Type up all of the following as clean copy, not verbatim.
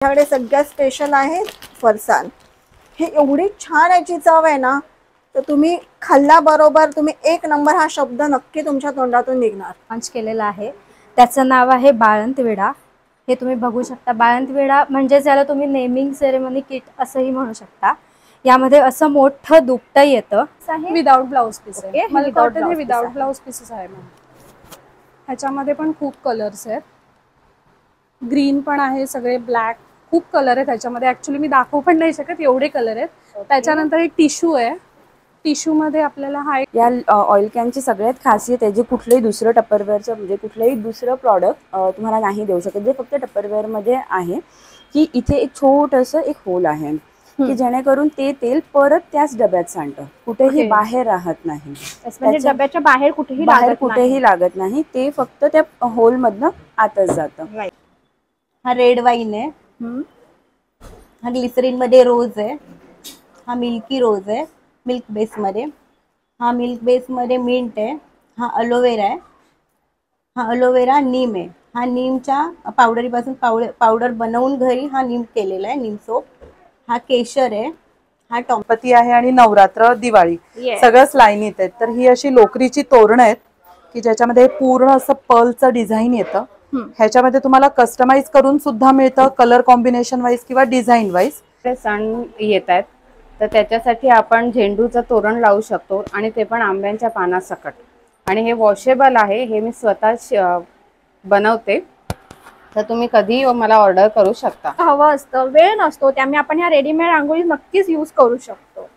माझ्याकडे सगळ्यात स्पेशल आहे फरसाण। हे एवढी छान याची चव आहे ना, तर तुम्ही खाल्ल्याबरोबर तुम्ही एक नंबर हा शब्द नक्की तुमच्या तोंडातून निघणार। लॉन्च केलेला आहे, त्याचं नाव आहे बाळंतविडा। हे तुम्ही बघू शकता। बाळंतविडा म्हणजे ज्याला तुम्ही नेमिंग सेरेमनी किट असंही म्हणू शकता। यामध्ये असं मोठं दुपटं येतं, विदाउट ब्लाउज पीस आहे। मला कॉटन हे विदाउट आहे। ब्लाउज पीसेस आहे मॅम। ह्याच्यामध्ये पण खूप कलर्स आहेत, ग्रीन पण आहे, सगळे ब्लॅक, खूप कलर आहेत ह्याच्यामध्ये। ऍक्च्युली मी दाखवू पण नाही शकत एवढे कलर आहेत। त्याच्यानंतर एक टिश्यू आहे, टिश्यू मध्ये आपल्याला हा या ऑइल कॅनची सगळ्यात खासियत आहे, जे कुठलेही दुसरं टपरवेअरचं म्हणजे कुठलेही दुसरं प्रॉडक्ट तुम्हाला नाही देऊ शकत, जे फक्त टपरवेअर मध्ये आहे, की इथे एक छोटंसं एक होल आहे की जेणेकरून ते तेल परत त्याच डब्यात सांडतं, कुठेही बाहेर राहत नाही। म्हणजे डब्याच्या बाहेर कुठेही लागत नाही, ते फक्त त्या होल मधनं आतच जातं। हा रेड वाईन आहे, हा ग्लिसरीन मध्ये रोज आहे, हा मिल्की रोज आहे मिल्क बेस मध्ये, हा मिल्क बेस मध्ये मिंट आहे, हा अलोवेरा आहे, हा अलोवेरा नीम आहे, हा नीमच्या पावडरीपासून पावडर बनवून घरी हा नीम केलेला आहे, नीम सोप। हा केशर आहे, हा गणपती आहे आणि नवरात्र दिवाळी सगळंच लाईनीत आहेत। तर ही अशी लोकरीची तोरणं आहेत की ज्याच्यामध्ये पूर्ण असं पर्लचं डिझाईन येतं। ह्याच्यामध्ये तुम्हाला कस्टमाइज करून सुद्धा मिळतं, कलर कॉम्बिनेशन वाईज किंवा डिझाईन वाईज। सण येत आहेत तर त्याच्यासाठी आपण झेंडूचं तोरण लावू शकतो, आणि ते पण आंब्यांच्या पानासकट। आणि हे वॉशेबल आहे, हे मी स्वतः बनवते, तर तुम्ही कधी मला ऑर्डर करू शकता। हवं असतं, वेळ नसतो, त्यामुळे आपण ह्या रेडीमेड रांगोळी नक्कीच यूज करू शकतो।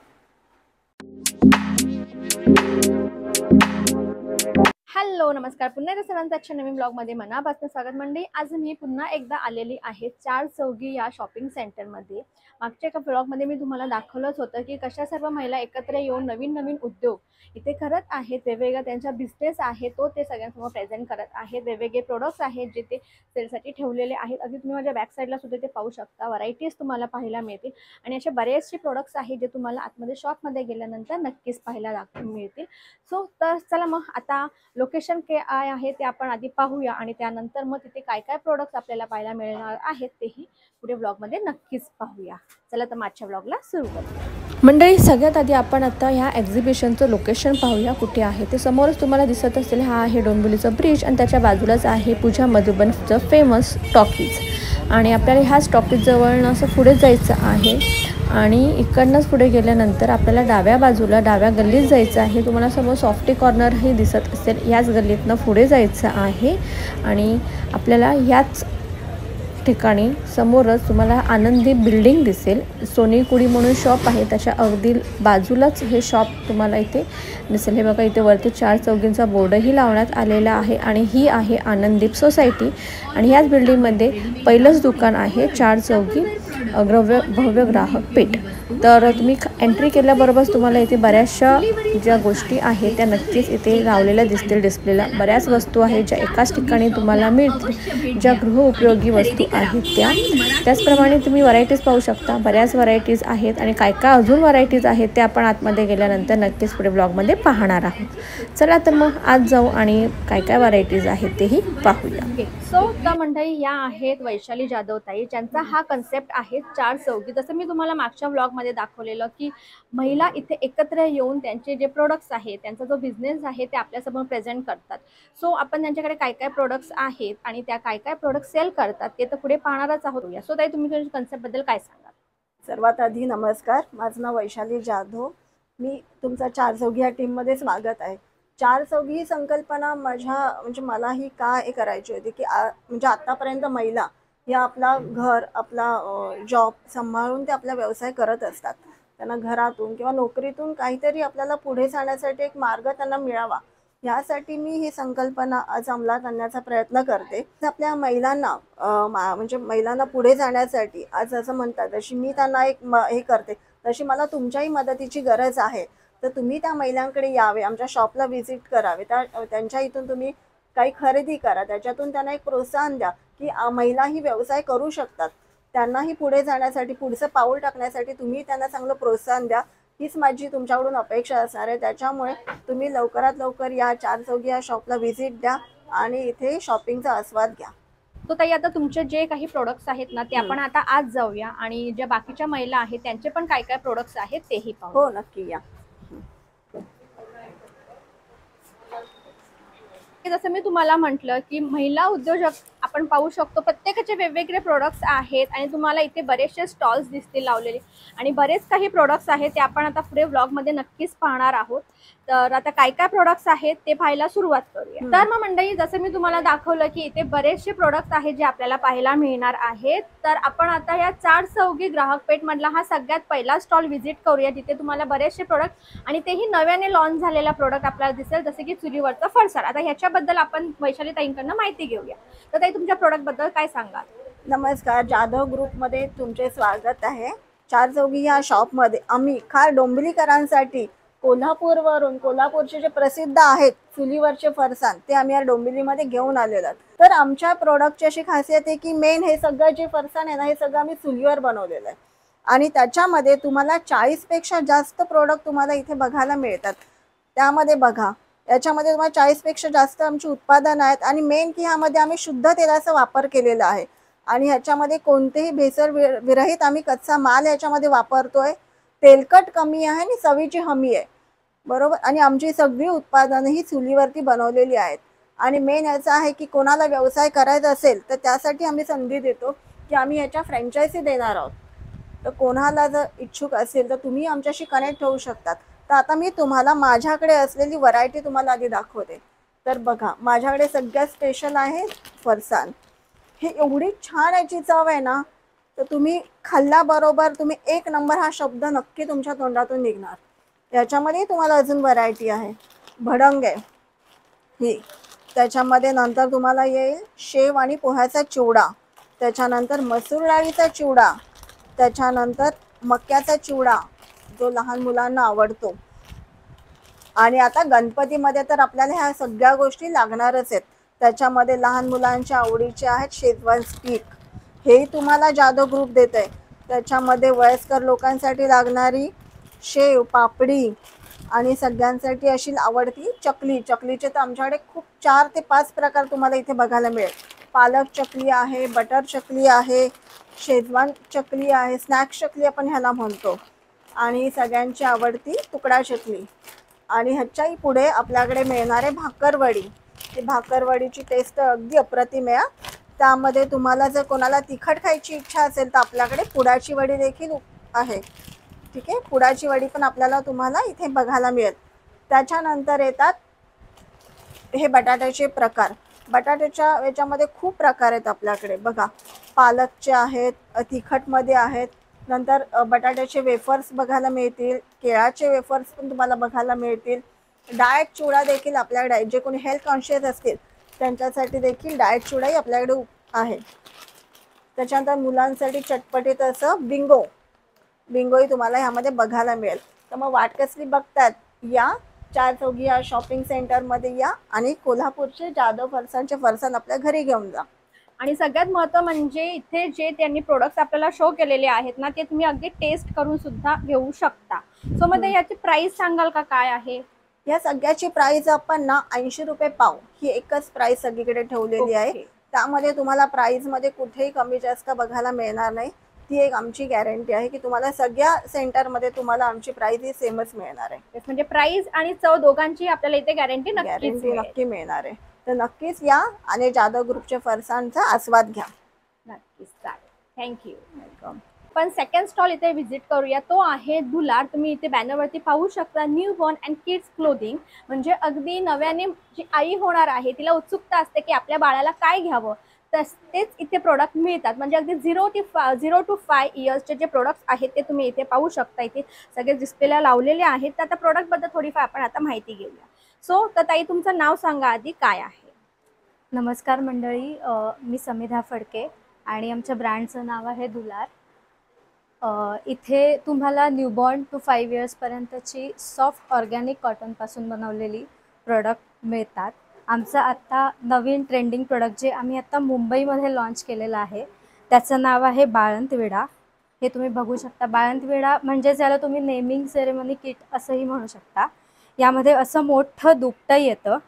हॅलो नमस्कार, पुन्हा एकदा सर्वांचं आजच्या नवीन ब्लॉगमध्ये मनापासून स्वागत। मंडळी, आज मी पुन्हा एकदा आलेली आहे चार चौघी या शॉपिंग सेंटरमध्ये। मागच्या एका ब्लॉगमध्ये मी तुम्हाला दाखवलंच होतं की कशा सर्व महिला एकत्र येऊन नवीन नवीन उद्योग इथे करत आहेत, वेगवेगळा त्यांचा बिझनेस आहे तो ते सगळ्यांसमोर प्रेझेंट करत आहेत। वेगवेगळे प्रोडक्ट्स आहेत जे ते सेलसाठी ठेवलेले आहेत। अगदी तुम्ही माझ्या बॅक साईडला सुद्धा ते पाहू शकता, व्हरायटीज तुम्हाला पाहायला मिळतील, आणि असे बरेचसे प्रोडक्ट्स आहेत जे तुम्हाला आतमध्ये शॉपमध्ये गेल्यानंतर नक्कीच पाहायला मिळतील। सो तर चला मग आता लोकेशन काय आहे ते आपण आधी पाहूया, आणि त्यानंतर मग तिथे काय काय प्रोडक्ट्स आपल्याला पाहायला मिळणार आहेत तेही पुढे ब्लॉगमध्ये नक्कीच पाहूया। चला तर मागच्या ब्लॉगला सुरू करूया। मंडळी, सगळ्यात आधी आपण आता ह्या एक्झिबिशनचं लोकेशन पाहूया कुठे आहे ते। समोरच तुम्हाला दिसत असेल हा आहे डोंबिवलीचं ब्रिज, आणि त्याच्या बाजूलाच आहे पूजा मधुबनचं फेमस टॉकीज। आणि आपल्याला ह्याच टॉकीज जवळनं असं पुढे जायचं आहे, आणि इकडनंच पुढे गेल्यानंतर आपल्याला डाव्या बाजूला डाव्या गल्लीत जायचं आहे। तुम्हाला समोर सॉफ्टी कॉर्नरही दिसत असेल, याच गल्लीतनं पुढे जायचं आहे, आणि आपल्याला याच ठिकाणी समोरच तुम्हाला आनंदी बिल्डिंग दिसेल। सोनी कुडी म्हणून शॉप आहे, त्याच्या अगदी बाजूलाच हे शॉप तुम्हाला इथे दिसेल। हे बघा, इथे वरती चार चौघींचा बोर्डही लावण्यात आलेला आहे, आणि ही आहे आनंददीप सोसायटी। आणि ह्याच बिल्डिंगमध्ये पहिलंच दुकान आहे चार चौघी भव्य ग्राहक पेठ। तर तुम्ही एंट्री केल्याबरोबर तुम्हाला इथे बऱ्याचशा ज्या गोष्टी आहेत त्या नक्कीच इथे लावलेल्या दिसतील डिस्प्लेला। बऱ्याच वस्तू आहेत ज्या एकाच ठिकाणी तुम्हाला मिळतील, ज्या गृहउपयोगी वस्तू आहेत त्या। त्याचप्रमाणे तुम्ही व्हरायटीज पाहू शकता, बऱ्याच व्हरायटीज आहेत, आणि काय काय अजून व्हरायटीज आहेत ते आपण आतमध्ये गेल्यानंतर नक्कीच पुढे ब्लॉगमध्ये पाहणार आहोत। चला तर मग आज जाऊ आणि काय काय व्हरायटीज आहेत तेही पाहूया। सो तर मंडळी, या आहेत वैशाली जाधव ताई, ज्यांचा हा कन्सेप्ट आहे चार चौघी। जसं मी तुम्हाला मागच्या ब्लॉगमध्ये दाखवलेलं की महिला इथे एकत्र येऊन त्यांचे जे प्रोडक्ट्स आहेत, त्यांचा जो बिझनेस आहे ते आपल्यासमोर प्रेझेंट करतात। सो आपण त्यांच्याकडे काय काय प्रोडक्ट्स आहेत आणि त्या काय काय प्रोडक्ट सेल करतात ते तर पुढे पाहणारच आहोत। सो ताई, तुम्ही कन्सेप्ट बद्दल काय सांगाल? सर्वात आधी नमस्कार, माझं नाव वैशाली जाधव, मी तुमचा चार चौघी या टीममध्ये स्वागत आहे। चार चौघी ही संकल्पना मला ही का करायची होती की म्हणजे आतापर्यंत महिला या आपला घर, आपला जॉब सांभाळून ते आपला व्यवसाय करत असतात। त्यांना घरातून किंवा नोकरीतून काहीतरी आपल्याला पुढे जाण्यासाठी एक मार्ग त्यांना मिळावा, यासाठी मी ही संकल्पना आज अंमलात आणण्याचा प्रयत्न करते। आपल्या महिलांना महिलांना पुढे जाण्यासाठी आज असं म्हणतात, जशी मी त्यांना एक हे करते, तशी मला तुमच्याही मदतीची गरज आहे। तर तुम्ही त्या महिलांकडे यावे, आमच्या शॉपला व्हिजिट करावे, त्यांच्या इथून तुम्ही काही खरेदी करा, त्याच्यातून त्यांना एक प्रोत्साहन द्या की महिलाही व्यवसाय करू शकतात। त्यांनाही पुढे जाण्यासाठी, पुढचं पाऊल टाकण्यासाठी तुम्ही त्यांना चांगलं प्रोत्साहन द्या, हीच माझी तुमच्याकडून अपेक्षा असणार आहे। त्याच्यामुळे तुम्ही लवकरात लवकर या चार चौघी या शॉपला व्हिजिट द्या आणि इथे शॉपिंगचा आस्वाद घ्या। तो ताई आता तुमचे जे काही प्रोडक्ट्स आहेत ना ते आपण आता आज जाऊया आणि ज्या बाकीच्या महिला आहेत त्यांचे पण काय काय प्रोडक्ट्स आहेत तेही पाहू. हो नक्की या. जसं मी तुम्हाला म्हटलं की महिला उद्योजक आपण पाहू शकतो प्रत्येकाचे वेगवेगळे प्रोडक्ट्स आहेत आणि तुम्हाला इथे बरेचसे स्टॉल्स दिसतील लावलेले आणि बरेच काही प्रोडक्ट्स आहेत ते आपण आता पुढे व्लॉगमध्ये नक्कीच पाहणार आहोत. तर आता काय काय प्रोडक्ट्स आहेत ते पाहायला सुरुवात करूया. तर मग मंडळी जसं मी तुम्हाला दाखवलं की इथे बरेचसे प्रोडक्ट्स आहेत जे आपल्याला पाहायला मिळणार आहेत. तर आपण आता या चार चौघी ग्राहक पेठ मधला हा सगळ्यात पहिला स्टॉल व्हिजिट करूया जिथे तुम्हाला बरेचसे प्रोडक्ट आणि तेही नव्याने लॉन्च झालेला प्रोडक्ट आपल्याला दिसेल जसे की चुलीवरचं फरसाण. आता ह्याच्याबद्दल आपण वैशाली ताईंकडनं माहिती घेऊया. तर ताई तुमच्या प्रोडक्ट बद्दल काय सांगाल? नमस्कार, जाधव ग्रुपमध्ये तुमचे स्वागत आहे. चार चौघी या शॉपमध्ये आम्ही खार डोंबिवलीकरांसाठी कोल्हापूरवरून कोल्हापूरचे जे प्रसिद्ध आहेत चुलीवरचे फरसाण ते आम्ही या डोंबिवलीमध्ये घेऊन आलेलो आहोत. तर आमच्या प्रोडक्टची अशी खासियत आहे की मेन हे सगळं जे फरसाण आहे ना हे सगळं आम्ही चुलीवर बनवलेलं आहे आणि त्याच्यामध्ये तुम्हाला 40 पेक्षा जास्त प्रोडक्ट तुम्हाला इथे बघायला मिळतात. त्यामध्ये बघा याच्यामध्ये तुम्हाला 40 पेक्षा जास्त आमची उत्पादन आहेत आणि मेन की ह्यामध्ये आम्ही शुद्ध तेलाचा वापर केलेला आहे आणि ह्याच्यामध्ये कोणतेही भेसळ विरहित आम्ही कच्चा माल याच्यामध्ये वापरतोय. तेलकट कमी आहे आणि चवीची हमी आहे बरोबर. आणि आमची सगळी उत्पादनं ही चुलीवरती बनवलेली आहेत आणि मेन याचं आहे की कोणाला व्यवसाय करायचा असेल तर त्यासाठी आम्ही संधी देतो की आम्ही याच्या फ्रँचायझी देणार आहोत. तर कोणाला जर इच्छुक असेल तर तुम्ही आमच्याशी कनेक्ट होऊ शकतात. तर आता मी तुम्हाला माझ्याकडे असलेली व्हरायटी तुम्हाला आधी दाखवते. तर बघा माझ्याकडे सगळ्यात स्पेशल आहे फरसाण. हे एवढी छान याची चव आहे ना तर तुम्ही खाल्ल्याबरोबर तुम्ही एक नंबर हा शब्द नक्की तुमच्या तोंडातून निघणार. याच्यामध्ये तुम्हाला अजून व्हरायटी आहे. भडंग आहे ही, त्याच्यामध्ये नंतर तुम्हाला येईल शेव आणि पोह्याचा चिवडा, त्याच्यानंतर मसूर डाळीचा चिवडा, त्याच्यानंतर मक्याचा चिवडा जो लहान मुलांना आवडतो. आणि आता गणपतीमध्ये तर आपल्याला ह्या सगळ्या गोष्टी लागणारच आहेत. त्याच्यामध्ये लहान मुलांच्या आवडीचे आहेत शेजवान स्टिक, हेही तुम्हाला जाधव ग्रुप देत आहे. त्याच्यामध्ये वयस्कर लोकांसाठी लागणारी शेव पापडी आणि सगळ्यांसाठी अशी आवडती चकली. चकलीचे तर आमच्याकडे खूप 4 ते 5 प्रकार तुम्हाला इथे बघायला मिळेल. पालक चकली आहे, बटर चकली आहे, शेजवान चकली आहे, स्नॅक्स चकली आपण ह्याला म्हणतो आणि सगळ्यांची आवडती तुकडा चकली. आणि ह्याच्याही पुढे आपल्याकडे मिळणारे भाकरवडी. ती भाकरवडीची टेस्ट अगदी अप्रतिम आहे. त्यामध्ये तुम्हाला जर कोणाला तिखट खायची इच्छा असेल तर आपल्याकडे पुडाची वडी देखील आहे. ठीक आहे, पुडाची वडी पण आपल्याला तुम्हाला इथे बघायला मिळेल. त्याच्यानंतर येतात हे बटाट्याचे प्रकार. बटाट्याच्या याच्यामध्ये खूप प्रकार आहेत आपल्याकडे बघा. पालकचे आहेत, तिखटमध्ये आहेत, नंतर बटाट्याचे वेफर्स बघायला मिळतील, केळाचे वेफर्स पण तुम्हाला बघायला मिळतील. डाएट चिवडा देखील आपल्याकडे आहे. जे कोणी हेल्थ कॉन्शियस असतील त्यांच्यासाठी देखील डाएट चिवडाही आपल्याकडे आहे. त्याच्यानंतर मुलांसाठी चटपटीत असं बिंगोही तुम्हाला ह्यामध्ये बघायला मिळेल. तर मग वाट कसली बघतात, या चार चौघी या शॉपिंग सेंटरमध्ये या आणि कोल्हापूरचे जाधव फरसाणचे फरसाण आपल्या घरी घेऊन जा. आणि सगळ्यात महत्त्व म्हणजे इथे जे त्यांनी प्रोडक्ट्स आपल्याला शो केलेले आहेत ना ते तुम्ही अगदी टेस्ट करून सुद्धा घेऊ शकता. सो मग याची प्राइस सांगाल का काय आहे? या सगळ्याची प्राइस आपण ना 80 रुपये पाव ही एकच प्राइस सगळीकडे ठेवलेली आहे. त्यामध्ये तुम्हाला प्राइसमध्ये कुठेही कमी जास्त बघायला मिळणार नाही. ती एक आमची गॅरंटी आहे की तुम्हाला सगळ्या सेंटरमध्ये तुम्हाला आमची प्राइस ही सेमच मिळणार आहे. म्हणजे प्राइस आणि चव दोघांची आपल्याला इथे गॅरंटी नक्की मिळणार आहे. तर नक्कीच या आणि जाधव ग्रुपच्या फरसाणचा आस्वाद घ्या. नक्कीच, चालेल, थँक्यू. वेलकम. पण सेकंड स्टॉल इथे व्हिजिट करूया. तो आहे दुलार. तुम्ही इथे बॅनरवरती पाहू शकता new born and kids clothing. म्हणजे अगदी नव्याने जी आई होणार आहे तिला उत्सुकता असते की आपल्या बाळाला काय घ्यावं, तेच इथे प्रोडक्ट मिळतात. म्हणजे अगदी 0 to 5 इयर्सचे जे प्रोडक्ट्स आहेत ते तुम्ही इथे पाहू शकता. इथे सगळे डिस्प्लेला लावलेले आहेत. तर आता प्रोडक्टबद्दल थोडीफार आपण आता माहिती घेऊया. सो तर ताई तुमचं नाव सांगा आधी, काय आहे? नमस्कार मंडळी, मी समिधा फडके आणि आमच्या ब्रँडचं नाव आहे दुलार. इथे तुम्हाला न्यूबॉर्न टू 5 इयर्सपर्यंतची सॉफ्ट ऑर्गॅनिक कॉटनपासून बनवलेली प्रोडक्ट मिळतात. आमचं आत्ता नवीन ट्रेंडिंग प्रोडक्ट जे आम्ही आत्ता मुंबईमध्ये लॉन्च केलेलं आहे त्याचं नाव आहे बाळंत विडा. हे तुम्ही बघू शकता. बाळंत विडा म्हणजे ज्याला तुम्ही नेमिंग सेरेमनी किट असंही म्हणू शकता. यामध्ये असं मोठं दुपटं येतं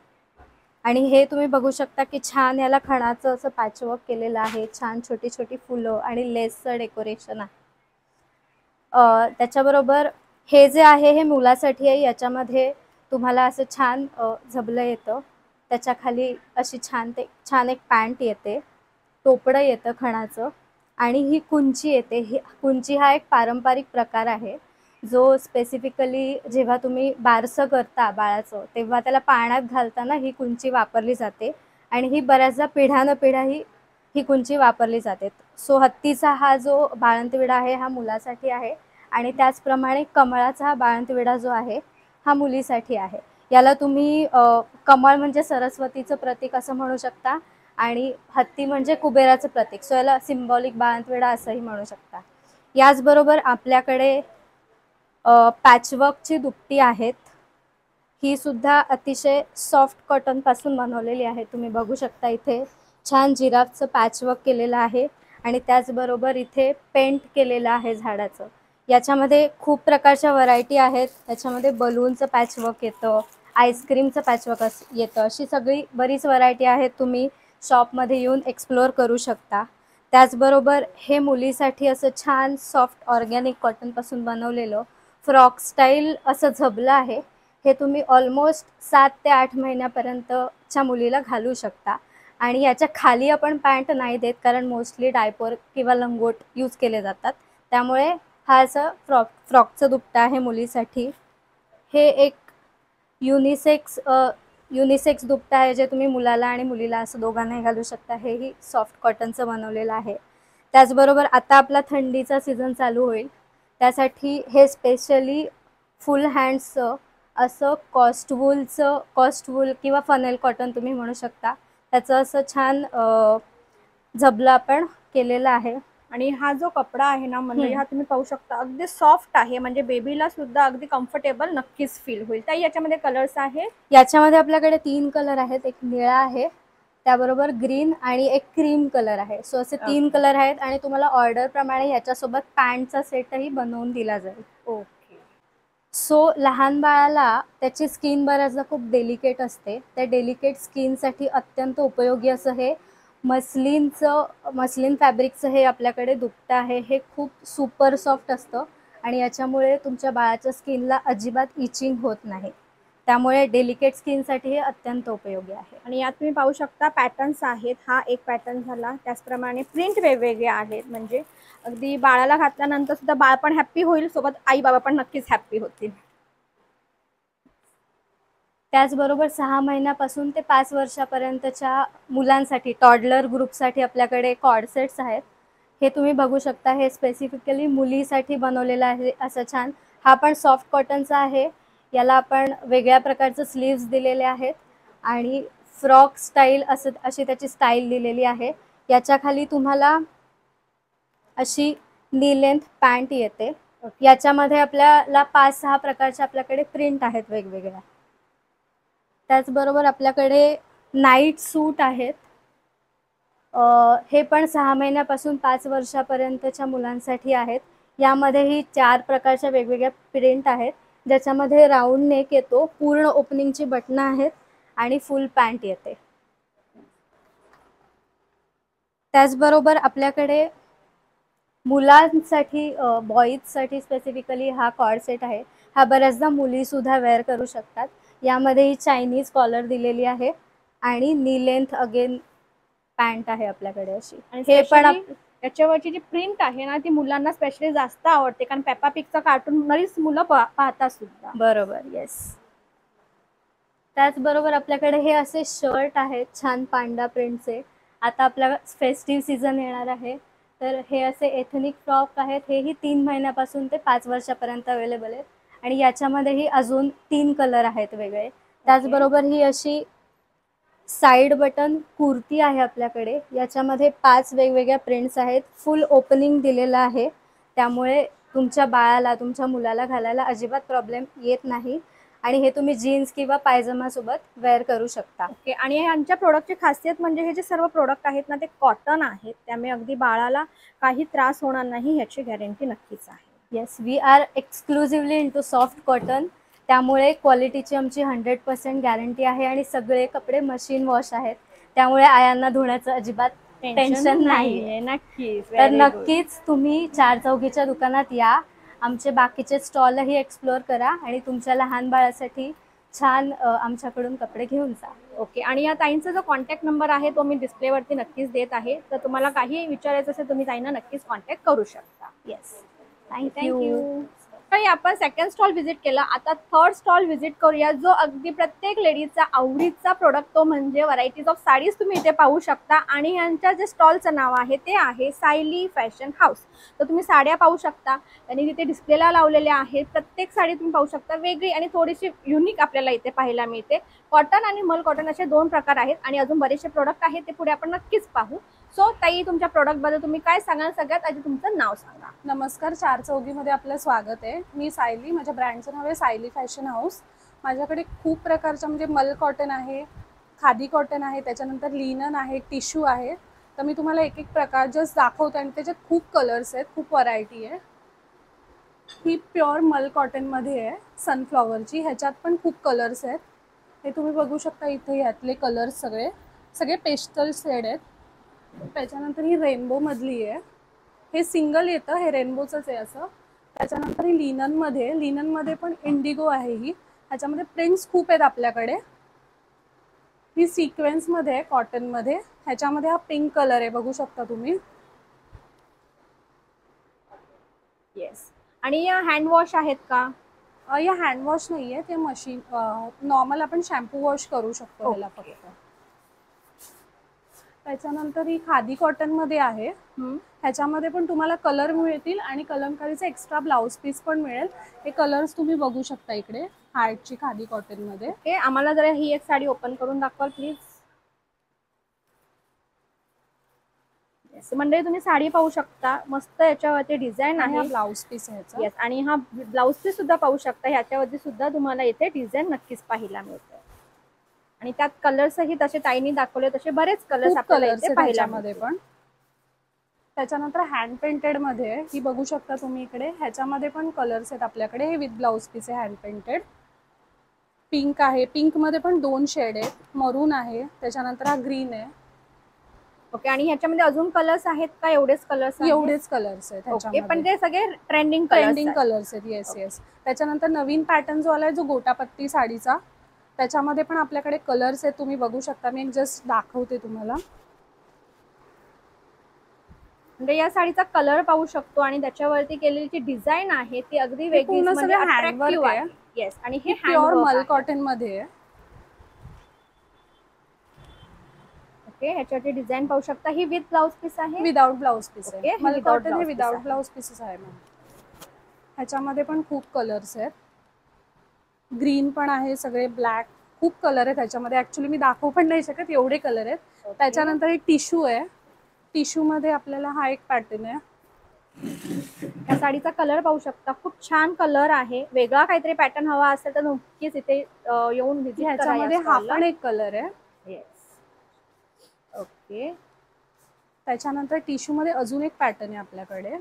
आणि हे तुम्ही बघू शकता की छान याला खणाचं असं पॅचवर्क केलेलं आहे, छान छोटी छोटी फुलं आणि लेसचं डेकोरेशन आहे. त्याच्याबरोबर हे जे आहे हे मुलासाठी आहे. याच्यामध्ये तुम्हाला असं छान झबलं येतं, त्याच्या खाली अशी छान एक पॅन्ट येते, टोपडं येतं खणाचं आणि ही कुंची येते. ही कुंची हा एक पारंपरिक प्रकार आहे जो स्पेसिफिकली जेव्हा तुम्ही बारसं करता बाळाचं तेव्हा त्याला पाण्यात घालताना ही कुंची वापरली जाते आणि ही बऱ्याचदा पिढ्यानपिढ्या ही कुंची वापरली जाते. सो हत्तीचा हा जो बाळंतविडा आहे हा मुलासाठी आहे आणि त्याचप्रमाणे कमळाचा हा बाळंतविडा जो आहे हा मुलीसाठी आहे. याला तुम्ही कमळ म्हणजे सरस्वतीचं प्रतीक असं म्हणू शकता आणि हत्ती म्हणजे कुबेराचं प्रतीक. सो याला सिम्बॉलिक बाळंतविडा असंही म्हणू शकता. याचबरोबर आपल्याकडे पॅचवर्कची दुपटी आहेत. ही सुद्धा अतिशय सॉफ्ट कॉटनपासून बनवलेली आहे. तुम्ही बघू शकता इथे छान जिराफचं पॅचवर्क केलेलं आहे आणि त्याचबरोबर इथे पेंट केलेलं आहे झाडाचं. याच्यामध्ये खूप प्रकारच्या व्हरायटी आहेत. त्याच्यामध्ये बलूनचं पॅचवर्क येतं, आईस्क्रीमचं पॅचवर्क येतं, अशी सगळी बरीच व्हरायटी आहेत. तुम्ही शॉपमध्ये येऊन एक्सप्लोअर करू शकता. त्याचबरोबर हे मुलीसाठी असं छान सॉफ्ट ऑर्गॅनिक कॉटनपासून बनवलेलं फ्रॉक स्टाईल असं झबलं आहे. हे तुम्ही ऑलमोस्ट 7 ते 8 महिन्यापर्यंतच्या मुलीला घालू शकता आणि याच्या खाली आपण पॅन्ट नाही देत कारण मोस्टली डायपर किंवा लंगोट यूज केले जातात. त्यामुळे हा असं फ्रॉकचं दुपट्टा आहे मुलीसाठी. हे एक युनिसेक्स दुपट्टा आहे जे तुम्ही मुलाला आणि मुलीला असं दोघांनाही घालू शकता. हेही सॉफ्ट कॉटनचं बनवलेलं आहे. त्याचबरोबर आता आपला थंडीचा सीझन चालू होईल त्यासाठी हे स्पेशली फुल हँड्सचं असं कॉस्ट वूल किंवा फनेल कॉटन तुम्ही म्हणू शकता, त्याचं असं छान झबलं आपण केलेलं आहे. आणि हा जो कपडा आहे ना म्हणजे हा तुम्ही पाहू शकता अगदी सॉफ्ट आहे, म्हणजे बेबीला सुद्धा अगदी कम्फर्टेबल नक्कीच फील होईल. ताई याच्यामध्ये कलर्स आहे? याच्यामध्ये आपल्याकडे 3 कलर आहेत. एक निळा आहे, त्याबरोबर ग्रीन आणि एक क्रीम कलर आहे. सो असे 3 कलर आहेत आणि तुम्हाला ऑर्डर प्रमाणे याच्यासोबत पॅन्टचा सेटही बनवून दिला जाईल. ओके. सो लहान बाळाला त्याची स्किन बऱ्याचदा खूप डेलिकेट असते. त्या डेलिकेट स्किनसाठी अत्यंत उपयोगी असं हे मस्लिन फॅब्रिकचं हे आपल्याकडे दुपट्टा आहे. हे खूप सुपर सॉफ्ट असतं आणि याच्यामुळे तुमच्या बाळाच्या स्किनला अजिबात इचिंग होत नाही. त्यामुळे डेलिकेट स्किनसाठी हे अत्यंत उपयोगी आहे. आणि यात तुम्ही पाहू शकता पॅटर्न्स आहेत. हा एक पॅटर्न झाला, त्याचप्रमाणे प्रिंट वेगवेगळे आहेत. म्हणजे अगदी बाळाला घातल्यानंतर सुद्धा बाळ पण हॅप्पी होईल, सोबत आई बाबा पण नक्कीच हॅप्पी होतील. त्याचबरोबर 6 महिन्यापासून ते 5 वर्षापर्यंतच्या मुलांसाठी टॉडलर ग्रुपसाठी आपल्याकडे कॉर्डसेट्स आहेत. हे तुम्ही बघू शकता. हे स्पेसिफिकली मुलीसाठी बनवलेलं आहे असं छान. हा पण सॉफ्ट कॉटनचा आहे. याला आपण वेगळ्या प्रकारचं स्लीव्स दिलेले आहेत आणि फ्रॉक स्टाईल अशी त्याची स्टाईल दिलेली आहे. याच्या खाली तुम्हाला अशी नी लेंथ पॅन्ट येते. याच्यामध्ये आपल्याला 5-6 प्रकारच्या आपल्याकडे प्रिंट आहेत वेगवेगळ्या. त्याचबरोबर आपल्याकडे नाईट सूट आहेत. हे पण 6 महिन्यापासून 5 वर्षापर्यंतच्या मुलांसाठी आहेत. यामध्येही 4 प्रकारच्या वेगवेगळ्या प्रिंट आहेत, ज्याच्यामध्ये राऊंड नेक येतो, पूर्ण ओपनिंगची बटणं आहेत आणि फुल पॅन्ट येते. त्याचबरोबर आपल्याकडे मुलांसाठी बॉईजसाठी स्पेसिफिकली हा कॉर्डसेट आहे. हा बऱ्याचदा मुलीसुद्धा वेअर करू शकतात. यामध्येही चायनीज कॉलर दिलेली आहे आणि नी लेंथ अगेन पॅन्ट आहे आपल्याकडे अशी. हे पण याच्यावरची जी प्रिंट आहे ना ती मुलांना स्पेशली जास्त आवडते, कारण पेपा पिगचा कार्टून बरीच मुलं पाहतात सुद्धा. बरोबर, येस. त्याचबरोबर आपल्याकडे हे असे शर्ट आहेत छान पांडा प्रिंटचे. आता आपला फेस्टिव्ह सीझन येणार आहे, तर हे असे एथनिक फ्रॉक आहेत. हेही 3 महिन्यापासून ते 5 वर्षापर्यंत अवेलेबल आहेत आणि याच्यामध्येही अजून 3 कलर आहेत वेगळे. त्याचबरोबर ही अशी साईड बटन कुर्ती आहे आपल्याकडे. याच्यामध्ये 5 वेगवेगळ्या प्रिंट्स आहेत. फुल ओपनिंग दिलेलं आहे, त्यामुळे तुमच्या बाळाला तुमच्या मुलाला घालायला अजिबात प्रॉब्लेम येत नाही आणि हे तुम्ही जीन्स किंवा पायजमासोबत वेअर करू शकता. ओके. आणि यांच्या प्रोडक्टची खासियत म्हणजे हे जे सर्व प्रोडक्ट आहेत ना ते कॉटन आहेत, त्यामुळे अगदी बाळाला काही त्रास होणार नाही ह्याची गॅरंटी नक्कीच आहे. Yes, we are exclusively into soft cotton. त्यामुळे क्वालिटीची आमची 100% गॅरंटी आहे आणि सगळे कपडे मशीन वॉश आहेत, त्यामुळे आयांना धुण्याचं अजिबात टेन्शन नाही. नक्कीच. तर Very good. नक्कीच तुम्ही चार चौघीच्या दुकानात या, आमचे बाकीचे स्टॉलही एक्सप्लोअर करा आणि तुमच्या लहान बाळासाठी छान आमच्याकडून कपडे घेऊन जा. ओके. आणि या ताईंचा जो कॉन्टॅक्ट नंबर आहे तो मी डिस्प्लेवरती नक्कीच देत आहे, तर तुम्हाला काही विचारायचं असेल तुम्ही ताईंना नक्कीच कॉन्टॅक्ट करू शकता. Yes, thank you. तर आपण सेकंड स्टॉल व्हिजिट केला, आता थर्ड स्टॉल व्हिजिट करूया, जो अगदी प्रत्येक लेडीजचा आवडीचा प्रोडक्ट, तो म्हणजे व्हरायटीज ऑफ साडीज तुम्ही इथे पाहू शकता. आणि यांच्या जे स्टॉलचं नाव आहे ते आहे सायली फॅशन हाऊस. तर तुम्ही साड्या पाहू शकता, त्यांनी तिथे डिस्प्लेला लावलेल्या आहेत. प्रत्येक साडी तुम्ही पाहू शकता वेगळी आणि थोडीशी युनिक आपल्याला इथे पाहायला मिळते. कॉटन आणि मल कॉटन असे 2 प्रकार आहेत आणि अजून बरेचसे प्रोडक्ट आहेत, ते पुढे आपण नक्कीच पाहू. सो ताई, तुमच्या प्रोडक्टबद्दल तुम्ही काय सांगाल? सगळ्यात आधी तुमचं नाव सांगा. नमस्कार, चार चौघीमध्ये आपलं स्वागत आहे. मी सायली, माझ्या ब्रँडचं नाव आहे सायली फॅशन हाऊस. माझ्याकडे खूप प्रकारच्या म्हणजे मल कॉटन आहे, खादी कॉटन आहे, त्याच्यानंतर लिनन आहे, टिश्यू आहे. तर मी तुम्हाला एक एक प्रकार जस्ट दाखवते आणि त्याच्यात खूप कलर्स आहेत, खूप व्हरायटी आहे. ही प्युअर मल कॉटनमध्ये आहे, सनफ्लॉवरची. ह्याच्यात पण खूप कलर्स आहेत, हे तुम्ही बघू शकता इथे. यातले कलर्स सगळे पेस्टल शेड आहेत. त्याच्यानंतर ही रेनबो मधली आहे, हे सिंगल येतं, हे रेनबोचंच आहे असं. त्याच्यानंतर ही लिननमध्ये पण इंडिगो आहे ही. ह्याच्यामध्ये प्रिंट्स खूप आहेत आपल्याकडे. ही सिक्वेन्समध्ये आहे, कॉटनमध्ये. ह्याच्यामध्ये हा पिंक कलर आहे, बघू शकता तुम्ही. येस. आणि या हँड वॉश आहेत का? या हँड वॉश नाही आहे, ते मशीन नॉर्मल आपण शॅम्पू वॉश करू शकतो ह्याला फक्त. त्याच्यानंतर ही खादी कॉटनमध्ये आहे. ह्याच्यामध्ये पण तुम्हाला कलर मिळतील आणि कलमकारीचा एक्स्ट्रा ब्लाउज पीस पण मिळेल. हे कलर्स तुम्ही बघू शकता इकडे, हार्टची खादी कॉटनमध्ये. ओके, आम्हाला जरा ही एक साडी ओपन करून दाखवाल प्लीज. मंडळी, तुम्ही साडी पाहू शकता, मस्त याच्यावरती डिझाईन आहे. ब्लाउज पीस आहे. येस. आणि हा ब्लाउज पीस सुद्धा पाहू शकता, ह्याच्यावरती सुद्धा तुम्हाला इथे डिझाईन नक्कीच पाहायला मिळते. आणि त्यात कलर्सही तसे ताईंनी दाखवले, तसे बरेच कलर्स आपल्याला इथे पाहायला मिळतील. पण त्याच्यानंतर हँड पेंटेड मध्ये ही बघू शकता तुम्ही इकडे. ह्याच्यामध्ये पण कलर्स आहेत आपल्याकडे. हे विथ ब्लाउज पीस आहे, हँड पेंटेड. पिंक आहे, पिंक मध्ये पण 2 शेड आहेत. मरून आहे, त्याच्यानंतर हा ग्रीन आहे. ओके. आणि ह्याच्यामध्ये अजून कलर्स आहेत का? एवढेच कलर्स आहेत. ओके. पण ते सगळे ट्रेंडिंग कलर्स आहेत. येस. त्याच्यानंतर नवीन पॅटर्न जो आलाय, जो गोटापत्ती साडीचा, त्याच्यामध्ये पण आपल्याकडे कलर्स आहेत, तुम्ही बघू शकता. मी एक जस्ट दाखवते तुम्हाला. म्हणजे या साडीचा कलर पाहू शकतो आणि त्याच्यावरती केलेली जी डिझाईन आहे ती अगदी वेगळी म्हणजे अट्रॅक्टिव्ह आहे. येस. आणि हे प्युअर मल कॉटन मध्ये आहे. ओके. ह्याच्यावरती डिझाईन पाहू शकता. ही विथ ब्लाउज पीस आहे, विदाउट ब्लाउज पीस आहे. ओके. मल कॉटन हे विदाउट ब्लाउज पीसेस आहे. ह्याच्यामध्ये पण खूप कलर्स आहेत. ग्रीन पण आहे, सगळे ब्लॅक, खूप कलर आहेत ह्याच्यामध्ये. ऍक्च्युली मी दाखवू पण नाही शकत, एवढे कलर आहेत. त्याच्यानंतर एक टिश्यू आहे. टिश्यू मध्ये आपल्याला हा एक पॅटर्न आहे. या साडीचा कलर पाहू शकता, खूप छान कलर आहे. वेगळा काहीतरी पॅटर्न हवा असेल तर नक्कीच इथे येऊन व्हिजिट करा. ह्याच्यामध्ये हा पण एक कलर आहे. येस. ओके. त्याच्यानंतर टिश्यू मध्ये अजून एक पॅटर्न आहे आपल्याकडे,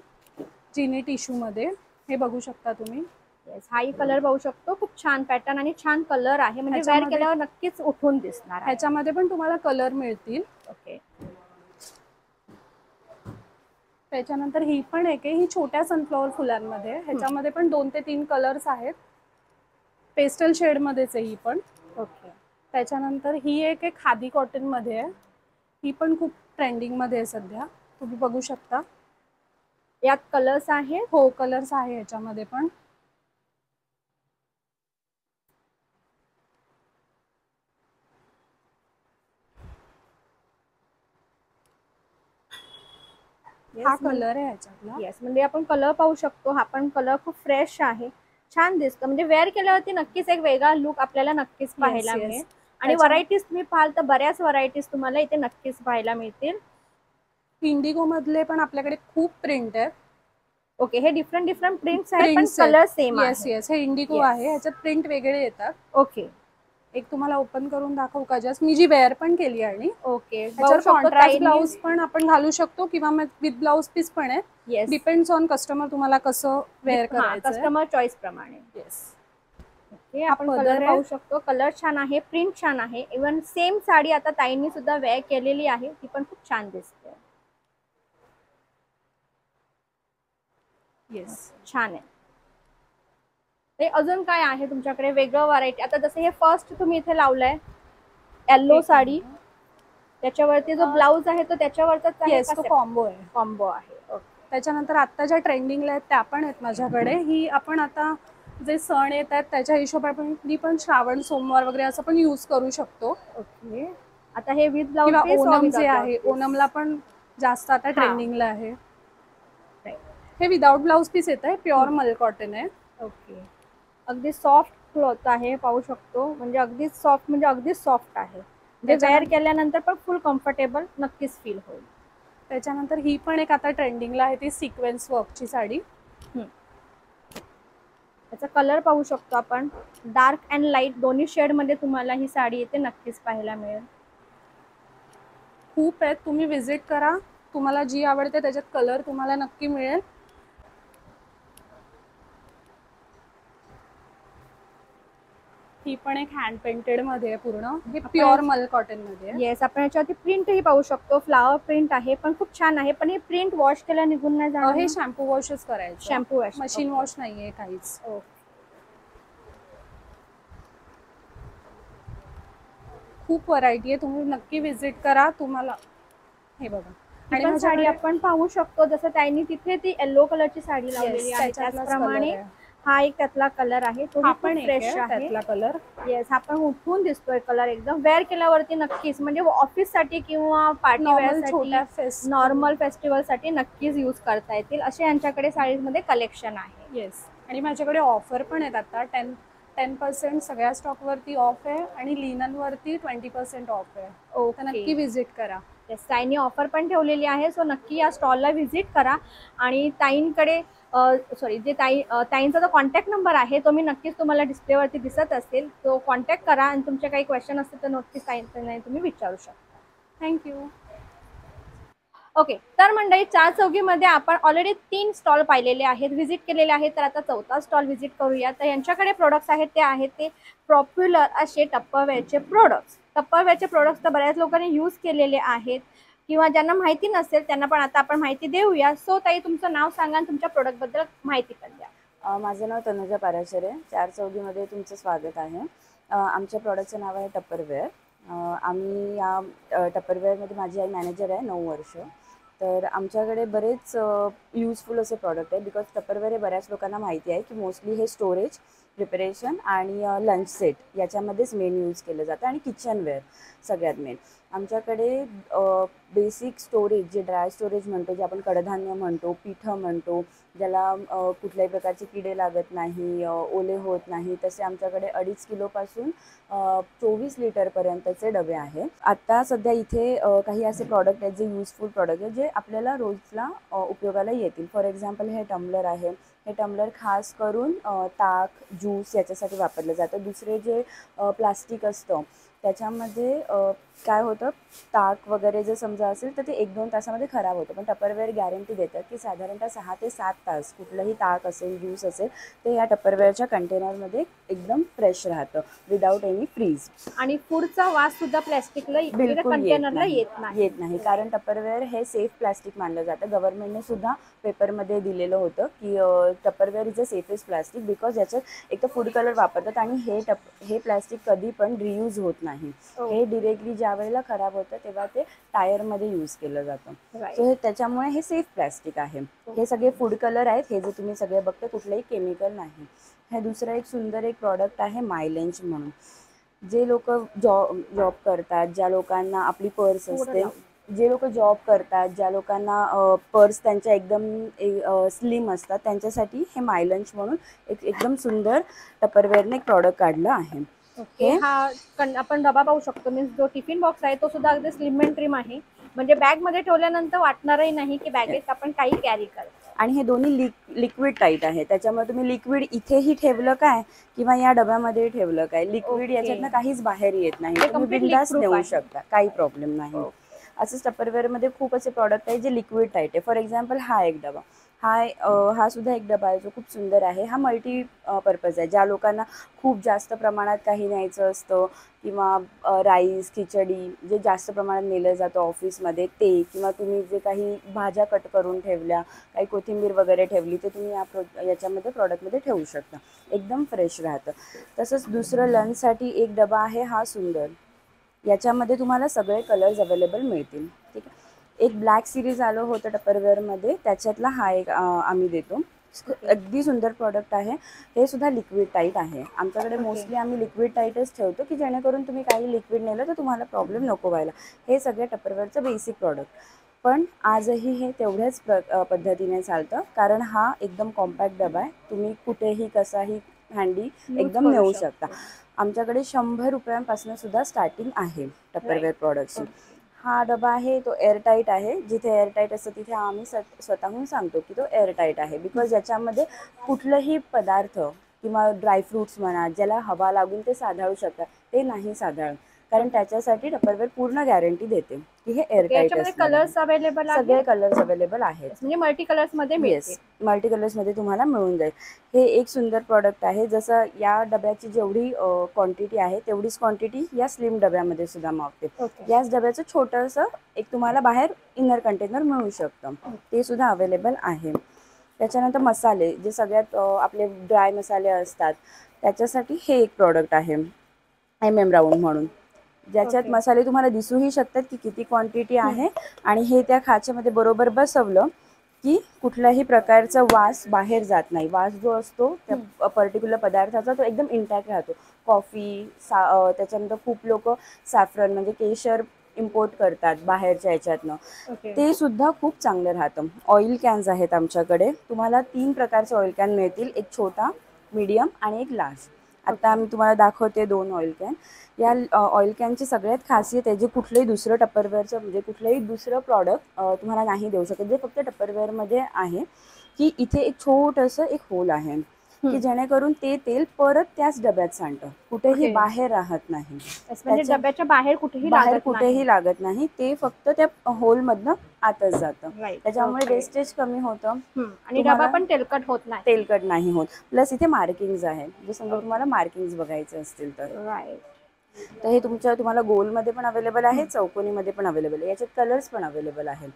जिनी टिश्यू मध्ये. हे बघू शकता तुम्ही. येस. हाही कलर पाहू शकतो, खूप छान पॅटर्न आणि छान कलर आहे. म्हणजे वेअर केल्यावर नक्कीच उठून दिसणार. ह्याच्यामध्ये पण तुम्हाला कलर मिळतील. ओके. त्याच्यानंतर ही पण एक आहे, ही छोट्या सनफ्लॉवर फुलांमध्ये. ह्याच्यामध्ये पण 2 ते 3 कलर्स आहेत. पेस्टल शेड मध्येच आहे ही पण. ओके. त्याच्यानंतर ही एक खादी कॉटन मध्ये आहे. ही पण खूप ट्रेंडिंग मध्ये आहे सध्या, तुम्ही बघू शकता. यात कलर्स आहेत. हो, कलर्स आहे ह्याच्यामध्ये पण. हा कलर आहे ह्याच्यातला. येस. म्हणजे आपण कलर पाहू शकतो, हा पण कलर खूप फ्रेश आहे, छान दिसतो. म्हणजे वेअर केल्यावरती नक्कीच एक वेगळा लुक आपल्याला नक्कीच पाहायला मिळेल. आणि व्हरायटीज तुम्ही पाहाल तर बऱ्याच व्हरायटीज तुम्हाला इथे नक्कीच पाहायला मिळतील. इंडिगो मधले पण आपल्याकडे खूप प्रिंट आहेत. ओके. हे डिफरंट प्रिंट्स आहेत पण कलर सेम आहे. येस. हे इंडिगो आहे, ह्याच्यात प्रिंट वेगळे येतात. ओके. एक तुम्हाला ओपन करून दाखवू का? जस्ट मी जी वेअर पण केली आणि ओके. कॉन्ट्रास्ट ब्लाउज पण आपण घालू शकतो किंवा विथ ब्लाउज पीस पण आहे. येस. डिपेंड्स ऑन कस्टमर, तुम्हाला कसं वेअर करायचं, कस्टमर चॉईस प्रमाणे. येस. ओके, आपण पदर कलर आहे. पाहू शकतो. कलर छान आहे, प्रिंट छान आहे. इवन सेम साडी आता ताईंनी सुद्धा वेअर केलेली आहे, ती पण खूप छान दिसते. येस. छान आहे. ते अजून काय आहे तुमच्याकडे वेगळं व्हरायटी? आता जसं हे फर्स्ट तुम्ही इथे लावलंय येल्लो साडी, त्याच्यावरती जो ब्लाउज आहे तो त्याच्यावरचाच आहे येस, तो कॉम्बो आहे. कॉम्बो आहे. ओके. त्याच्यानंतर आता ज्या ट्रेंडिंगला आहेत त्या पण आहेत माझ्याकडे. ही आपण आता जे सण येत आहेत त्याच्या हिशोबाने पण श्रावण सोमवार वगैरे असं पण यूज करू शकतो. ओके. आता हे विथ ब्लाउज किंवा ओणम जे आहे, ओणमला पण जास्त आता ट्रेंडिंगला आहे. हे विदाउट ब्लाउज पीस येत आहे, प्युअर मल कॉटन आहे. ओके. अगदी सॉफ्ट क्लॉथ आहे, पाहू शकतो. म्हणजे अगदीच सॉफ्ट, म्हणजे अगदीच सॉफ्ट आहे. ते वेअर केल्यानंतर पण फुल कम्फर्टेबल नक्कीच फील होईल. त्याच्यानंतर ही पण एक आता ट्रेंडिंगला आहे, ती सिक्वेन्स वर्कची साडी. त्याचा कलर पाहू शकतो आपण. डार्क अँड लाईट दोन्ही शेडमध्ये तुम्हाला ही साडी येते, नक्कीच पाहायला मिळेल. खूप आहेत, तुम्ही विजिट करा. तुम्हाला जी आवडते त्याच्यात कलर तुम्हाला नक्की मिळेल. ही पण एक हँड पेंटेड मध्ये आहे पूर्ण. हे प्युअर मल कॉटन मध्ये आहे. येस, आपण याच्यावरती प्रिंट ही पाहू शकतो. फ्लावर प्रिंट आहे, पण खूप छान आहे. पण हे प्रिंट वॉश केल्या निघून नाही जाणार. हे शॅम्पू वॉशच करायचं. शॅम्पू वॉश, मशीन वॉश नाहीये काहीच. खूप व्हरायटी आहे, तुम्ही नक्की विजिट करा. तुम्हाला हे बघा, आणि साडी आपण पाहू शकतो. जसं त्यांनी तिथे ती येलो कलरची साडी लावलेली आहे, त्याचप्रमाणे हा एक त्यातला कलर आहे, तो पण फ्रेश आहे त्यातला कलर. येस, हा पण उठून दिसतोय कलर एकदम. वेअर केल्यावरती नक्कीच, म्हणजे ऑफिस साठी किंवा पार्टी वेअर साठी, नॉर्मल फेस्टिवल साठी नक्कीच यूज करता येतील असे यांच्याकडे साडीमध्ये कलेक्शन आहे. येस, आणि माझ्याकडे ऑफर पण आहेत आता. 10% सगळ्या स्टॉक वरती ऑफ आहे आणि लिनन वरती 20% ऑफ आहे. तर नक्की विजिट करा. ताईंनी ऑफर पण ठेवलेली आहे, सो नक्की या स्टॉलला व्हिजिट करा. आणि ताईंकडे जे ताईंचा जो कॉन्टॅक्ट नंबर आहे तो मी नक्कीच तुम्हाला डिस्प्लेवरती दिसत असेल, तो कॉन्टॅक्ट करा. आणि तुमचे काही क्वेश्चन असतील तर नक्कीच ताईंना तुम्ही विचारू शकता. थँक्यू. ओके, तर मंडळी, चार चौकीमध्ये आपण ऑलरेडी 3 स्टॉल पाहिलेले आहेत, व्हिजिट केलेले आहेत. तर आता 4था स्टॉल व्हिजिट करूया. तर यांच्याकडे प्रोडक्ट्स आहेत ते पॉप्युलर असे टप्परवेअरचे प्रोडक्ट्स. टप्परवेअरचे प्रोडक्ट्स तर बऱ्याच लोकांनी यूज केलेले आहेत, किंवा ज्यांना माहिती नसेल त्यांना पण आता आपण माहिती देऊया. सो ताई, तुमचं नाव सांगा आणि तुमच्या प्रोडक्टबद्दल माहिती पण द्या. माझं नाव तनुजा पाराशरे. चार चौकीमध्ये तुमचं स्वागत आहे. आमच्या प्रॉडक्टचं नाव आहे टप्परवेअर. आम्ही या टप्परवेअरमध्ये, माझी आई मॅनेजर आहे 9 वर्ष. तर आमच्याकडे बरेच यूजफुल असे प्रॉडक्ट आहे. बिकॉज टप्परवेअर हे बऱ्याच लोकांना माहिती आहे की मोस्टली हे स्टोरेज, प्रिपरेशन आणि लंच सेट याच्यामध्येच मेन यूज केलं जातं, आणि किचनवेअर सगळ्यात मेन. आमच्याकडे बेसिक स्टोरेज, जे ड्राय स्टोरेज म्हणतो, जे आपण कडधान्य म्हणतो, पिठं म्हणतो, ज्याला कुठल्याही प्रकारचे किडे लागत नाही, ओले होत नाही, तसे आमच्याकडे 2.5 किलोपासून 24 लिटरपर्यंतचे डबे आहेत. आत्ता सध्या इथे काही असे प्रॉडक्ट आहेत जे यूजफुल प्रॉडक्ट आहेत, जे आपल्याला रोजला उपयोगाला येतील. फॉर एक्झाम्पल, हे टम्बलर आहे. हे टम्बलर खास करून ताक, ज्यूस याच्यासाठी वापरलं जातं. दुसरे जे प्लास्टिक असतं त्याच्यामध्ये काय होतं, ताक वगैरे जर समजा असेल तर ते 1-2 तासामध्ये खराब होतं. पण टप्परवेअर गॅरंटी देतात की साधारणतः 6 ते 7 तास कुठलंही ताक असेल, ज्यूस असेल, ते या टप्परवेअरच्या कंटेनरमध्ये एकदम फ्रेश राहतं, विदाऊट एनी फ्रीज. आणि फूडचा वास सुद्धा प्लॅस्टिकला कंटेनरला येत नाही. कारण टप्परवेअर हे सेफ प्लास्टिक मानलं जातं. गव्हर्नमेंटने सुद्धा पेपरमध्ये दिलेलं होतं की Tupperware is a safest plastic, because याच्यात एक तर फूड कलर वापरतात, आणि हे प्लास्टिक कधी पण रियूज होत नाही. हे डिरेक्टली ज्या वेळेला खराब होतं तेव्हा ते टायरमध्ये यूज केलं जातं. सो त्याच्यामुळे हे सेफ प्लास्टिक आहे. हे सगळे फूड कलर आहेत. हे जे तुम्ही सगळे बघता, कुठलंही केमिकल नाही. हे दुसरं एक सुंदर एक प्रॉडक्ट आहे मायलेंज म्हणून. जे लोक जॉब करतात, ज्या लोकांना आपली पर्स असते, जे लोक जॉब करतात, ज्या लोकांना पर्स त्यांच्या एकदम स्लिम असतात, त्यांच्यासाठी हे मायलंच म्हणून एकदम सुंदर टप्परवेअरने एक प्रॉडक्ट काढलं आहे. ओके, हा आपण डबा पाहू शकतो. मीन्स जो टिफिन बॉक्स आहे तो सुद्धा अगदी स्लिम अँड ट्रिम आहे. म्हणजे बॅगमध्ये ठेवल्यानंतर वाटणारही नाही की बॅगेत आपण काही कॅरी करतो. आणि हे दोन्ही लिक्विड टाईट आहे, त्याच्यामुळे तुम्ही लिक्विड इथेही ठेवलं काय किंवा या डब्यामध्ये ठेवलं काय, लिक्विड याच्यातनं काहीच बाहेर येत नाही. तुम्ही बिनधास्त नेऊ शकता, काही प्रॉब्लेम नाही. असंच टप्परवेअरमध्ये खूप असे प्रॉडक्ट आहे जे लिक्विड टाईट आहे. फॉर एक्झाम्पल, हा एक डबा. हा सुद्धा एक डबा आहे जो खूप सुंदर आहे. हा मल्टी पर्पज आहे. ज्या लोकांना खूप जास्त प्रमाणात काही न्यायचं असतं किंवा राईस खिचडी जे जास्त प्रमाणात नेलं जातं ऑफिसमध्ये ते, किंवा तुम्ही जे काही भाज्या कट करून ठेवल्या, काही कोथिंबीर वगैरे ठेवली, ते तुम्ही याच्यामध्ये प्रॉडक्टमध्ये ठेवू शकता. एकदम फ्रेश राहतं. तसंच दुसरं लंचसाठी एक डबा आहे हा सुंदर. याच्यामध्ये तुम्हाला सगळे कलर्स अवेलेबल मिळतील. ठीक आहे. एक ब्लॅक सिरीज आलं होतं टपरवेअरमध्ये, त्याच्यातला हा एक आम्ही देतो. अगदी सुंदर प्रॉडक्ट आहे. हे सुद्धा लिक्विड टाईट आहे. आमच्याकडे मोस्टली आम्ही लिक्विड टाईटच ठेवतो की जेणेकरून तुम्ही काही लिक्विड नेलं तर तुम्हाला प्रॉब्लेम नको व्हायला. हे सगळे टपरवेअरचं बेसिक प्रॉडक्ट. पण आजही हे तेवढ्याच पद्धतीने चालतं, कारण हा एकदम कॉम्पॅक्ट डबा आहे. तुम्ही कुठेही कसाही हँडी एकदम नेऊ शकता. आमच्याकडे 100 रुपयांपासून सुद्धा स्टार्टिंग आहे टपरवेअर प्रॉडक्टची. हा डबा आहे तो एअरटाईट आहे. जिथे एअरटाईट असतं तिथे आम्ही स्वतःहून सांगतो की तो एअरटाईट आहे. बिकॉज याच्यामध्ये कुठलंही पदार्थ किंवा ड्रायफ्रूट्स म्हणा ज्याला हवा लागून ते साधाळू शकतात, ते नाही साधाळ, कारण त्याच्यासाठी टपरवेअर पूर्ण गॅरंटी देते की हे एअरटाईट आहे. कलर्स अवेलेबल आहेत, सगळे कलर्स अवेलेबल आहेत. म्हणजे मल्टी कलर्स मध्ये मिळते. मल्टी कलर्समध्ये तुम्हाला मिळून जाईल. हे एक सुंदर प्रॉडक्ट आहे. जसं या डब्याची जेवढी क्वांटिटी आहे तेवढीच क्वांटिटी या स्लिम डब्यामध्ये सुद्धा मावते. याच डब्याचं छोटंसं एक तुम्हाला बाहेर इनर कंटेनर मिळू शकतं, ते सुद्धा अवेलेबल आहे. त्याच्यानंतर मसाले जे सगळ्यात आपले ड्राय मसाले असतात त्याच्यासाठी हे एक प्रॉडक्ट आहे MM राऊंड म्हणून, ज्याच्यात मसाले तुम्हाला दिसूही शकतात की किती क्वांटिटी आहे. आणि हे त्या खाच्यामध्ये बरोबर बसवलं की कुठल्याही प्रकारचा वास बाहेर जात नाही. वास जो असतो त्या पर्टिक्युलर पदार्थाचा तो एकदम इंटॅक्ट राहतो. कॉफी त्याच्यानंतर खूप लोक सॅफ्रन म्हणजे केशर इम्पोर्ट करतात बाहेरच्या ह्याच्यातनं, ते सुद्धा खूप चांगलं राहतं. ऑइल कॅन्स आहेत आमच्याकडे. तुम्हाला 3 प्रकारचे ऑइल कॅन मिळतील, एक छोटा, मीडियम आणि एक लार्ज. आता आम्ही तुम्हाला दाखवते 2 ऑइल कॅन. या ऑइल कॅनची सगळ्यात खासियत आहे जे कुठलंही दुसरं टपरवेअरचं म्हणजे कुठलंही दुसरं प्रॉडक्ट तुम्हाला नाही देऊ शकत, जे फक्त टपरवेअरमध्ये आहे, की इथे एक छोटंसं एक होल आहे की जेणेकरून ते तेल परत त्याच डब्यात सांडतं, कुठेही बाहेर राहत नाही. म्हणजे डब्याच्या बाहेर कुठेही लागत नाही. ते फक्त त्या होलमधनं आतच जातं. त्याच्यामुळे वेस्टेज कमी होतं आणि डबा पण तेलकट नाही होत. प्लस इथे मार्किंग्स आहे, जे समजा तुम्हाला मार्किंग्स बघायचे असतील तर हे तुम्हाला गोलमध्ये पण अवेलेबल आहे, चौकोनीमध्ये पण अवेलेबल आहे. याच्यात कलर्स पण अवेलेबल आहेत.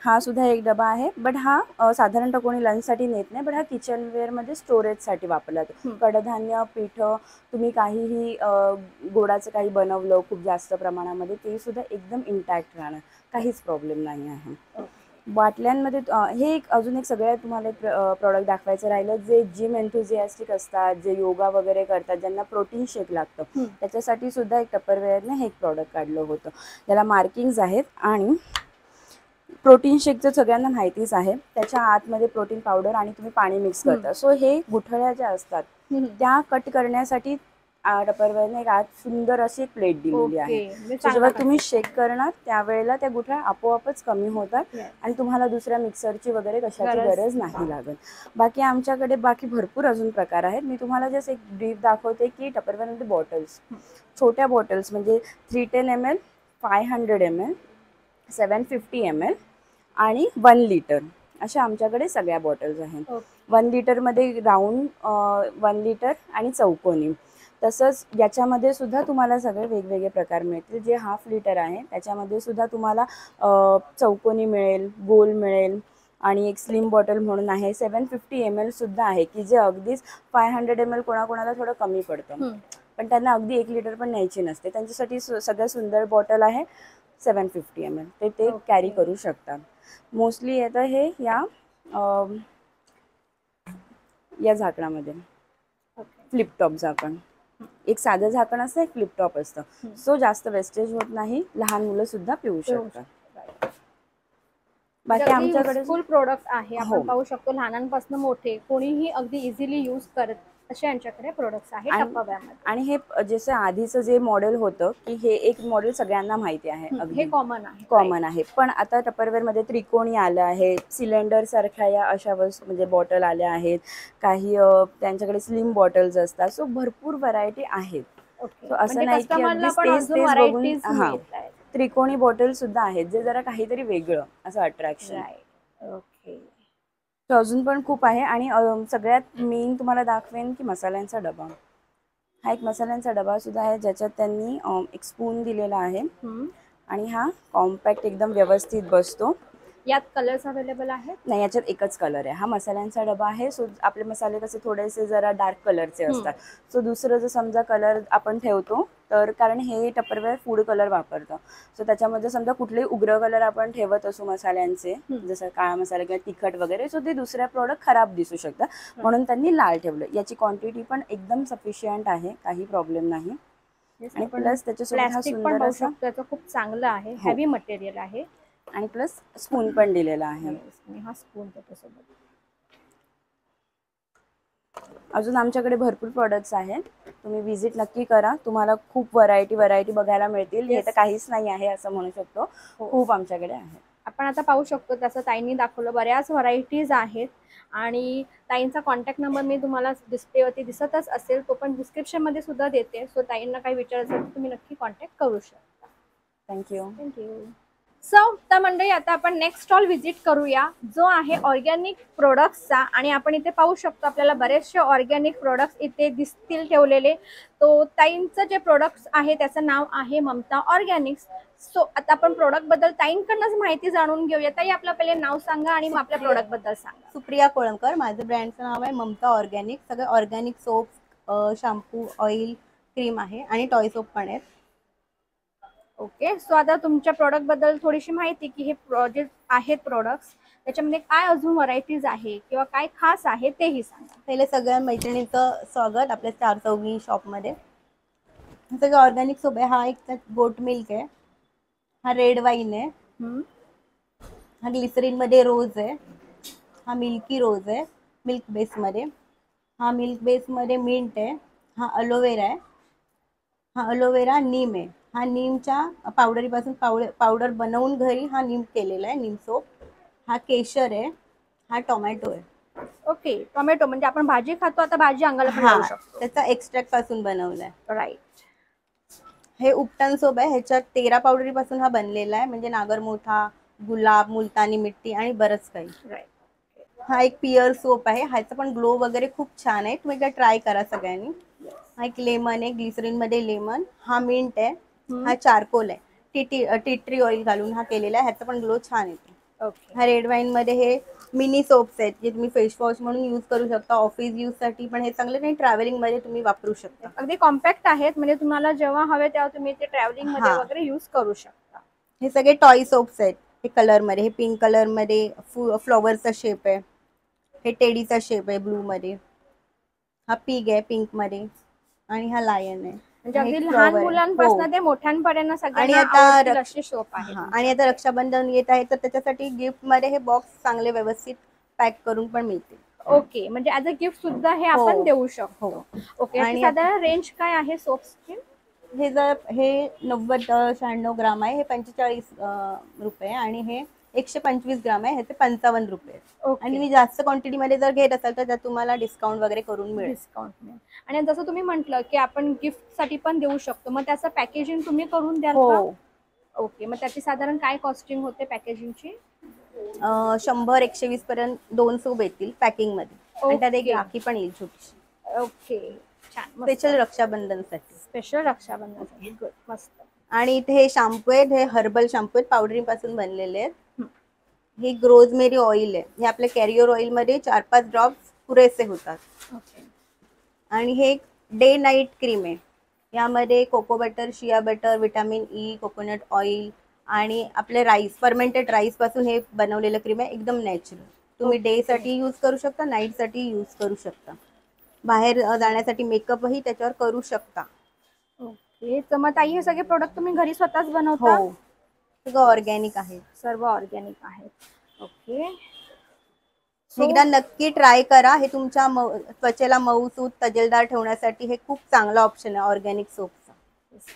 हा सुद्धा एक डबा आहे, बट हा साधारणतः कोणी लंचसाठी नेत नाही, बट हा किचनवेअरमध्ये स्टोरेजसाठी वापरला जातो. कडधान्य, पीठ, तुम्ही काहीही गोडाचं काही बनवलं खूप जास्त प्रमाणामध्ये, ते सुद्धा एकदम इंटॅक्ट राहणार, काहीच प्रॉब्लेम नाही आहे. बाटल्यांमध्ये हे अजून एक सगळ्यात तुम्हाला एक प्रॉडक्ट दाखवायचं राहिलं, जे जिम एन्थुझियास्टिक असतात, जे योगा वगैरे करतात, ज्यांना प्रोटीन शेक लागतं, त्याच्यासाठी सुद्धा एक टपरवेअरने हे एक प्रॉडक्ट काढलं होतं. त्याला मार्किंग्स आहेत. आणि प्रोटीन शेकचं सगळ्यांना माहितीच आहे, त्याच्या आतमध्ये प्रोटीन पावडर आणि तुम्ही पाणी मिक्स करता. सो हे गुठळ्या ज्या असतात त्या कट करण्यासाठी टपरवेअरने एक आत सुंदर अशी एक प्लेट दिलेली आहे. जेव्हा तुम्ही शेक करणार त्यावेळेला त्या गुठळ्या आपोआपच कमी होतात आणि तुम्हाला दुसऱ्या मिक्सरची वगैरे कशाची गरज नाही लागत. बाकी आमच्याकडे भरपूर अजून प्रकार आहेत. मी तुम्हाला जस्ट एक ब्रीफ दाखवते की टपरवेअरमध्ये बॉटल्स, छोट्या बॉटल्स म्हणजे 310 ml, 500 ml, 750 ml आणि 1 लिटर अशा आमच्याकडे सगळ्या बॉटल्स आहेत. 1 लिटरमध्ये राऊंड 1 लिटर आणि चौकोनी. तसंच याच्यामध्ये सुद्धा तुम्हाला सगळे वेगवेगळे प्रकार मिळतील. जे 1/2 लिटर आहे त्याच्यामध्ये सुद्धा तुम्हाला चौकोनी मिळेल, गोल मिळेल आणि एक स्लिम बॉटल म्हणून आहे. 750 ml सुद्धा आहे की जे अगदीच 500 ml कोणाकोणाला थोडं कमी पडतं, पण त्यांना अगदी 1 लिटर पण न्यायची नसते, त्यांच्यासाठी सगळ्यात सुंदर बॉटल आहे 750 ml. ते कॅरी करू शकतात. मोस्टली येतं हे या झाकणामध्ये, फ्लिपटॉप झाकण. एक साधं झाकण असतं, एक फ्लिपटॉप असतं. सो जास्त वेस्टेज होत नाही, लहान मुलं सुद्धा पिऊ शकतात. बाकी आमच्याकडे फुल प्रोडक्ट आहे, आपण पाहू शकतो. लहानांपासून मोठे कोणीही अगदी इझिली यूज करत असे यांच्याकडे प्रोडक्ट्स आहेत टपरवेअरमध्ये. आणि हे जसं आधीचं जे मॉडेल होतं की हे एक मॉडेल सगळ्यांना माहिती आहे, हे कॉमन आहे. पण आता टपरवेअरमध्ये त्रिकोणी आलं आहे, सिलेंडर सारख्या या अशा म्हणजे बॉटल आल्या आहेत, काही त्यांच्याकडे स्लिम बॉटल्स असतात. सो भरपूर व्हरायटी आहेत. असं नाही की अगदी बघून त्रिकोणी बॉटल सुद्धा आहेत जे जरा काहीतरी वेगळं असं अट्रॅक्शन आहे. तो अजून पण खूप आहे. आणि सगळ्यात मेन तुम्हाला दाखवेन की मसाल्यांचा डबा. हा एक मसाल्यांचा डबा सुद्धा आहे ज्याच्यात त्यांनी एक स्पून दिलेला आहे आणि हा कॉम्पॅक्ट एकदम व्यवस्थित बसतो. यात कलर्स अवेलेबल आहेत? नाही, याच्यात एकच कलर आहे. हा मसाल्यांचा डबा आहे. सो आपले मसाले कसे थोडेसे जरा डार्क कलरचे असतात. सो दुसरं जर समजा कलर आपण ठेवतो तर, कारण हे टपरवेअर फूड कलर वापरतं, सो त्याच्यामध्ये समजा कुठलेही उग्र कलर आपण ठेवत असू मसाल्यांचे, जसं काळा मसाला किंवा तिखट वगैरे, सो ते दुसऱ्या प्रोडक्ट खराब दिसू शकतात. म्हणून त्यांनी लाल ठेवलं. याची क्वांटिटी पण एकदम सफिशियंट आहे, काही प्रॉब्लेम नाही. आणि प्लस त्याच्यासोबत हा प्लास्टिक पण सुंदर पाहू असा शकतो, त्याचं खूप चांगलं आहे, हेवी मटेरियल आहे. आणि प्लस स्पून पण दिलेला आहे. हा स्पून त्याच्यासोबत. अजून आमच्याकडे भरपूर प्रोडक्ट्स आहेत, तुम्ही व्हिजिट नक्की करा. तुम्हाला खूप व्हरायटी बघायला मिळतील. हे तर काहीच नाही आहे असं म्हणू शकतो, खूप आमच्याकडे आहे. आपण आता पाहू शकतो, त्याचं ताईंनी दाखवलं, बऱ्याच व्हरायटीज आहेत. आणि ताईंचा कॉन्टॅक्ट नंबर मी तुम्हाला डिस्प्लेवरती दिसतच असेल, तो पण डिस्क्रिप्शनमध्ये सुद्धा देते. सो ताईंना काही विचारायचं असेल तर तुम्ही नक्की कॉन्टॅक्ट करू शकता. थँक्यू. सो तर मंडळी, आता आपण नेक्स्ट स्टॉल व्हिजिट करूया, जो आहे ऑर्गॅनिक प्रोडक्ट्सचा. आणि आपण इथे पाहू शकतो आपल्याला बरेचसे ऑर्गॅनिक प्रोडक्ट्स इथे दिसतील ठेवलेले. तो ताईंचं जे प्रोडक्ट्स आहे त्याचं नाव आहे ममता ऑर्गॅनिक्स. सो आता आपण प्रोडक्ट बद्दल ताईंकडूनच माहिती जाणून घेऊया. ताई, आपलं पहिले नाव सांगा आणि मग आपल्या प्रोडक्ट बद्दल सांगा. सुप्रिया कोळंबकर, माझं ब्रँडचं नाव आहे ममता ऑर्गॅनिक. सगळे organic soap, shampoo, oil, cream आहे आणि टॉय सोप पण आहेत. ओके, सो आता तुमच्या प्रोडक्ट बद्दल थोडीशी माहिती, की हे प्रोजेक्ट आहेत प्रोडक्ट्स, त्याच्यामध्ये काय अजून व्हरायटीज आहे किंवा काय खास आहे तेही सांगा. पहिले सगळ्या मैत्रिणींचं स्वागत आपल्या चार चौघी शॉपमध्ये. सगळं ऑर्गॅनिक सोप आहे. हा एक गोट मिल्क आहे, हा रेड वाईन आहे, हा ग्लिसरीन मध्ये रोज आहे, हा मिल्की रोज आहे मिल्क बेसमध्ये, हा मिल्क बेसमध्ये मिंट आहे, हा अलोवेरा आहे, हा अलोवेरा नीम आहे, हा नीमच्या पावडरीपासून पावडर बनवून घरी हा नीम केलेला आहे, नीम सोप. हा केशर आहे, हा टोमॅटो आहे. ओके, टोमॅटो म्हणजे आपण भाजी खातो, आता भाजी अंगाला पण लावू शकतो. त्याचा एक्स्ट्रॅक्ट पासून बनवलाय. राईट. हे उपटन सोप आहे, ह्याच्यात 13 पावडरीपासून हा बनलेला आहे, म्हणजे नागरमोथा, गुलाब, मुलतानी मिट्टी आणि बरंच काही. हा एक पिअर सोप आहे, ह्याचा पण ग्लो वगैरे खूप छान आहे, तुम्ही एकदा ट्राय करा सगळ्यांनी. हा एक लेमन आहे, ग्लिसरीन मध्ये लेमन, हा मिंट आहे, हा चारकोल आहे, टी ट्री ऑइल घालून हा केलेला आहे, ह्याचा पण ग्लो छान येतो. हा रेड वाईन मध्ये हे मिनी सोप्स आहेत, जे तुम्ही फेस वॉश म्हणून यूज करू शकता, ऑफिस यूज साठी पण हे चांगले नाही, ट्रॅव्हलिंग मध्ये तुम्ही वापरू शकता. अगदी कॉम्पॅक्ट आहेत, म्हणजे तुम्हाला जेव्हा हवे तेव्हा तुम्ही ते ट्रॅव्हलिंग मध्ये वगैरे यूज करू शकता. हे सगळे टॉय सोप्स आहेत, हे कलर मध्ये, हे पिंक कलर मध्ये फ्लॉवरचा शेप आहे, हे टेडीचा शेप आहे ब्लू मध्ये, हा पिग आहे पिंक मध्ये, आणि हा लायन आहे. म्हणजे अगदी लहान मुलांपासून ते मोठ्यांपर्यंत सगळ्यांना आवडतील असे शॉप आहे. आणि आता रक्षाबंधन येत आहे, तर त्याच्यासाठी गिफ्ट मध्ये हे बॉक्स चांगले व्यवस्थित पॅक करून पण मिळतील. ओके, म्हणजे ॲज अ गिफ्ट सुद्धा हे आपण देऊ शकतो. ओके, आणि साधारण रेंज काय आहे सोप्सची? हे जर हे 90-96 ग्राम आहे, हे 45 रुपये, आणि हे 125 ग्राम आहे, ह्याचे 55 रुपये. आणि मी जास्त क्वांटिटी मध्ये जर घेत असाल तर त्यात तुम्हाला डिस्काउंट वगैरे करून मिळेल. आणि जसं तुम्ही म्हटलं की आपण गिफ्ट साठी पण देऊ शकतो, मग त्याचं पॅकेजिंग तुम्ही करून द्याल का? ओके, मग त्याची साधारण काय कॉस्टिंग होते पॅकेजिंगची? 100-120 पर्यंत 2 सोप येतील पॅकिंग मध्ये, आणि त्यात एक राखी पण येईल छोटीशी. ओके, छान. स्पेशल रक्षाबंधनसाठी. स्पेशल रक्षाबंधनसाठी, गुड, मस्त. आणि इथे हे शॅम्पू आहेत, हे हर्बल शॅम्पू आहेत, पावडरी पासून बनलेले आहेत. हे रोजमेरी ऑइल आहे, हे आपल्या कॅरियर ऑइल मध्ये 4-5 ड्रॉप्स पुरेसे होतात. आणि हे डे नाईट क्रीम आहे, यामध्ये cocoa butter, shea butter, vitamin E, coconut oil आणि आपले राईस, फर्मेंटेड राईस पासून हे बनवलेलं क्रीम आहे, एकदम नॅचरल. तुम्ही डे साठी यूज करू शकता, नाईट साठी यूज करू शकता, बाहेर जाण्यासाठी मेकअपही त्याच्यावर करू शकता. ओके, तर मग ताई हे सगळे प्रोडक्ट तुम्ही घरी स्वतःच बनवता? हो, सगळं ऑर्गॅनिक आहे, सर्व ऑर्गॅनिक आहे. ओके, एकदा नक्की ट्राय करा. हे तुमच्या त्वचेला मऊसूत, तजेलदार ठेवण्यासाठी हे खूप चांगला ऑप्शन आहे ऑर्गॅनिक सोपचा.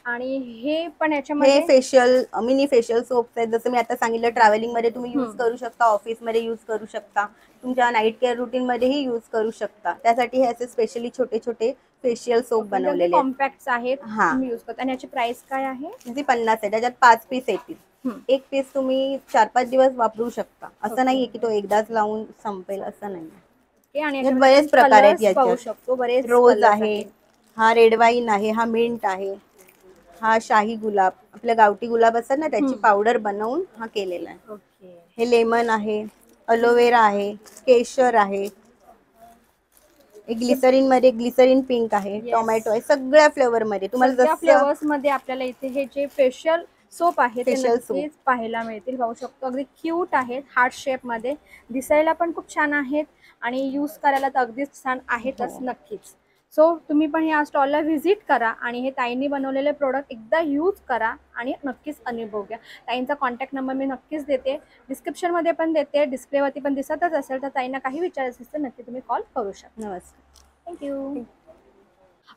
आणि हे पण याच्यामध्ये फेशियल, मिनी फेशियल सोप्स आहेत, जसं मी आता सांगितलं, ट्रॅव्हलिंग मध्ये तुम्ही यूज करू शकता, ऑफिस मध्ये यूज करू शकता, तुमच्या नाईट केअर रुटीन मध्येही यूज करू शकता. त्यासाठी हे असे स्पेशली छोटे छोटे फेशियल सोप बनवलेले कॉम्पॅक्ट आहेत, तुम्ही यूज करता. आणि याची प्राइस काय आहे? ती 50 आहे, त्याच्यात 5 पीस येतील. एक पीस तुम्ही 4-5 दिवस वापरू शकता. असं नाहीये की तो एकदाच लावून संपेल, असं नाही. आणि याच्यात बरेच प्रकार आहेत पाहू याच्यात. शकतो, बरेच रोज colors आहे, हा रेड वाईन आहे, हा मिंट आहे, हा शाही गुलाब, आपल्या गावठी गुलाब असतात ना त्याची पावडर बनवून हा केलेला आहे. ओके. हे लेमन आहे, अलोवेरा आहे, केशर आहे, ग्लिसरीन मध्ये ग्लिसरीन पिंक आहे, टोमॅटो आहे, सगळ्या फ्लेवर मध्ये तुम्हाला सगळ्या जसं फ्लेवर्स मध्ये आपल्याला इथे हे जे फेशियल सोप आहे ते Facial नक्कीच पाहायला मिळतील. पाहू शकतो अगदी क्यूट आहेत, हार्ट शेप मध्ये दिसायला पण खूप छान आहेत आणि यूज करायला तर अगदीच छान आहेतच नक्कीच. सो तुम्ही पण या स्टॉलला व्हिजिट करा आणि हे ताईंनी बनवलेले प्रोडक्ट एकदा यूज करा आणि नक्कीच अनुभव घ्या. ताईंचा कॉन्टॅक्ट नंबर मी नक्कीच देते, डिस्क्रिप्शनमध्ये पण देते, डिस्प्लेवरती पण दिसतच असेल. तर ताईंना काही विचारायचं असेल तर नक्की तुम्ही कॉल करू शकता. नमस्कार. थँक्यू.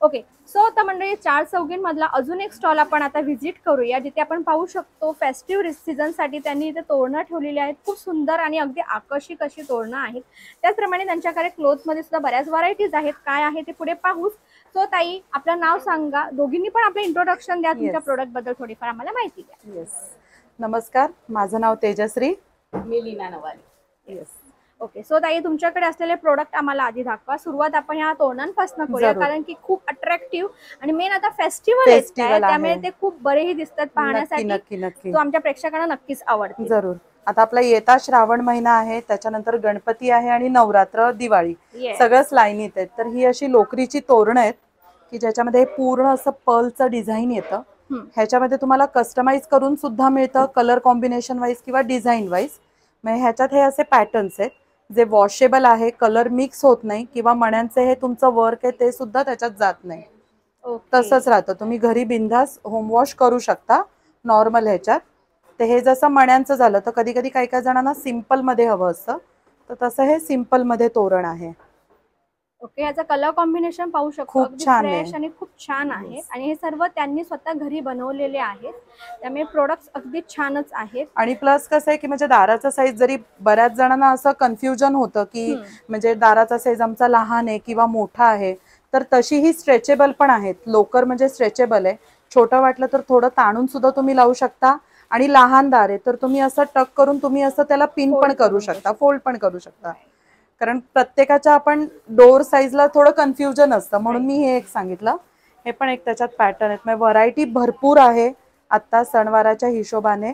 ओके, सो आता मंडळी चार चौघींमधला अजून एक स्टॉल आपण आता व्हिजिट करूया, जिथे आपण पाहू शकतो फेस्टिव्ह सीझनसाठी त्यांनी इथे तोरणं ठेवलेली आहेत. खूप सुंदर आणि अगदी आकर्षक अशी तोरणं आहेत. त्याचप्रमाणे त्यांच्याकडे क्लोथमध्ये सुद्धा बऱ्याच व्हरायटीज आहेत. काय आहे ते पुढे पाहूच. सो ताई, आपलं नाव सांगा, दोघींनी पण आपलं इंट्रोडक्शन द्या, तुमच्या प्रोडक्ट बद्दल थोडीफार आम्हाला माहिती द्या. नमस्कार, माझं नाव तेजश्री. मी लीना नवाले. ओके, सो ताई तुमच्याकडे असलेले प्रोडक्ट आम्हाला आधी दाखवा. सुरुवात आपण ह्या तोरणांपासून करूया, कारण की खूप अट्रॅक्टिव्ह आणि मेन आता फेस्टिवल आहे, त्यामुळे ते खूप बरेही दिसतात पाहण्यासाठी. नक्की नक्की तो आमच्या प्रेक्षकांना नक्कीच आवडतील. जरूर. आता आपला येता श्रावण महिना आहे, त्याच्यानंतर गणपती आहे आणि नवरात्र, दिवाळी सगळंच लाईनीत आहेत. तर ही अशी लोकरीची तोरणं आहेत की ज्याच्यामध्ये पूर्ण असं पर्लचं डिझाईन येतं. ह्याच्यामध्ये तुम्हाला कस्टमाइज करून सुद्धा मिळतं, कलर कॉम्बिनेशन वाईज किंवा डिझाईन वाईज. म्हणजे ह्याच्यात हे असे पॅटर्न्स आहेत जे वॉशेबल आहे, कलर मिक्स होत नाही किंवा मण्यांचे हे तुमचं वर्क आहे ते सुद्धा त्याच्यात जात नाही, तसंच राहतं. तुम्ही घरी बिंदास होम वॉश करू शकता नॉर्मल ह्याच्यात. ते हे जसं मण्यांचं झालं तर कधी कधी काही काही जणांना सिम्पल मध्ये हवं असतं, तर तसं हे सिम्पल मध्ये तोरण आहे. ओके, याचा कलर कॉम्बिनेशन पाहू शकतो, खूप छान आहे फ्रेश आणि खूप छान आहे. आणि हे सर्व त्यांनी स्वतः घरी बनवलेले आहेत, त्यामुळे प्रोडक्ट्स अगदी छानच आहेत. आणि प्लस कसं आहे की म्हणजे दाराचा साईज, जरी बऱ्याच जणांना असं कन्फ्युजन होतं की म्हणजे दाराचा साईज आमचा लहान आहे किंवा मोठा आहे, तर तशी ही स्ट्रेचेबल पण आहेत. लोकर म्हणजे स्ट्रेचेबल आहे, छोटं वाटलं तर थोडं ताणून सुद्धा तुम्ही लावू शकता. आणि लहान दार आहे तर तुम्ही असं टक करून तुम्ही असं त्याला पिन पण करू शकता, फोल्ड पण करू शकता. कारण प्रत्येकाच्या आपण डोर साईजला थोडं कन्फ्युजन असतं, म्हणून मी हे एक सांगितलं. हे पण एक त्याच्यात पॅटर्न आहेत, म्हणजे व्हरायटी भरपूर आहे आता सणवाराच्या हिशोबाने.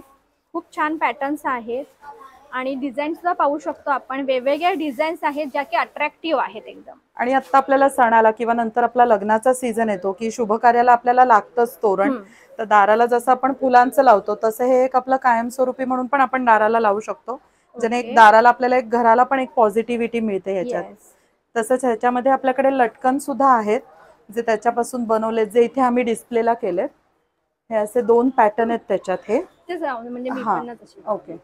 खूप छान पॅटर्न्स आहेत आणि डिझाईन सुद्धा पाहू शकतो आपण. वेगवेगळ्या डिझाईन्स आहेत ज्या की अट्रॅक्टिव्ह आहेत एकदम. आणि आता आपल्याला सणाला किंवा नंतर आपला लग्नाचा सीझन येतो की शुभ कार्याला आपल्याला लागतंच तोरण. तर दाराला जसं आपण फुलांचं लावतो तसं हे एक आपलं कायमस्वरूपी म्हणून पण आपण दाराला लावू शकतो, ज्याने एक दाराला आपल्याला एक घराला पण एक पॉझिटिव्हिटी मिळते ह्याच्यात. तसंच ह्याच्यामध्ये आपल्याकडे लटकन सुद्धा आहेत जे त्याच्यापासून बनवलेत, जे इथे आम्ही डिस्प्लेला केलेत. हे असे 2 पॅटर्न आहेत त्याच्यात. हे म्हणजे ओके,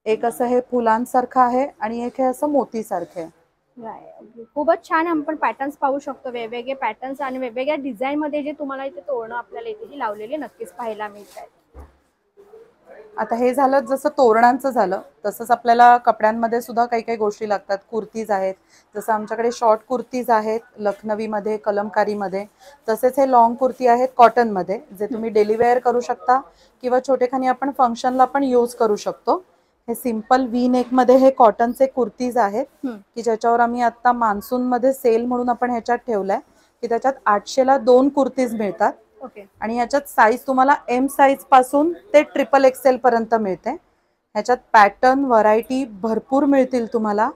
एक असं हे फुलांसारखं आहे आणि एक हे असं मोतीसारखं आहे. खूपच छान आपण पॅटर्न्स पाहू शकतो, वेगवेगळे पॅटर्न्स आणि वेगवेगळ्या डिझाईन मध्ये जे तुम्हाला इथे तोरणं आपल्याला इथे लावलेले नक्कीच पाहायला मिळतात. आता हे झालं जसं तोरणांचं झालं, तसंच आपल्याला कपड्यांमध्ये सुद्धा काही काही गोष्टी लागतात. कुर्तीज आहेत, जसं आमच्याकडे शॉर्ट कुर्तीज आहेत लखनवीमध्ये, कलमकारीमध्ये. तसेच हे लॉंग कुर्ती आहेत कॉटनमध्ये, जे तुम्ही डेली वेअर करू शकता किंवा छोटेखानी आपण फंक्शनला पण यूज करू शकतो. हे सिंपल व्ही नेक मध्ये हे कॉटनचे कुर्तीज आहेत की ज्याच्यावर आम्ही आता मान्सून मध्ये सेल म्हणून आपण ह्याच्यात ठेवलाय की त्याच्यात 800ला 2 कुर्तीज मिळतात. आणि ह्याच्यात साईज तुम्हाला एम साईज पासून ते XXL पर्यंत मिळते. ह्याच्यात पॅटर्न व्हरायटी भरपूर मिळतील तुम्हाला.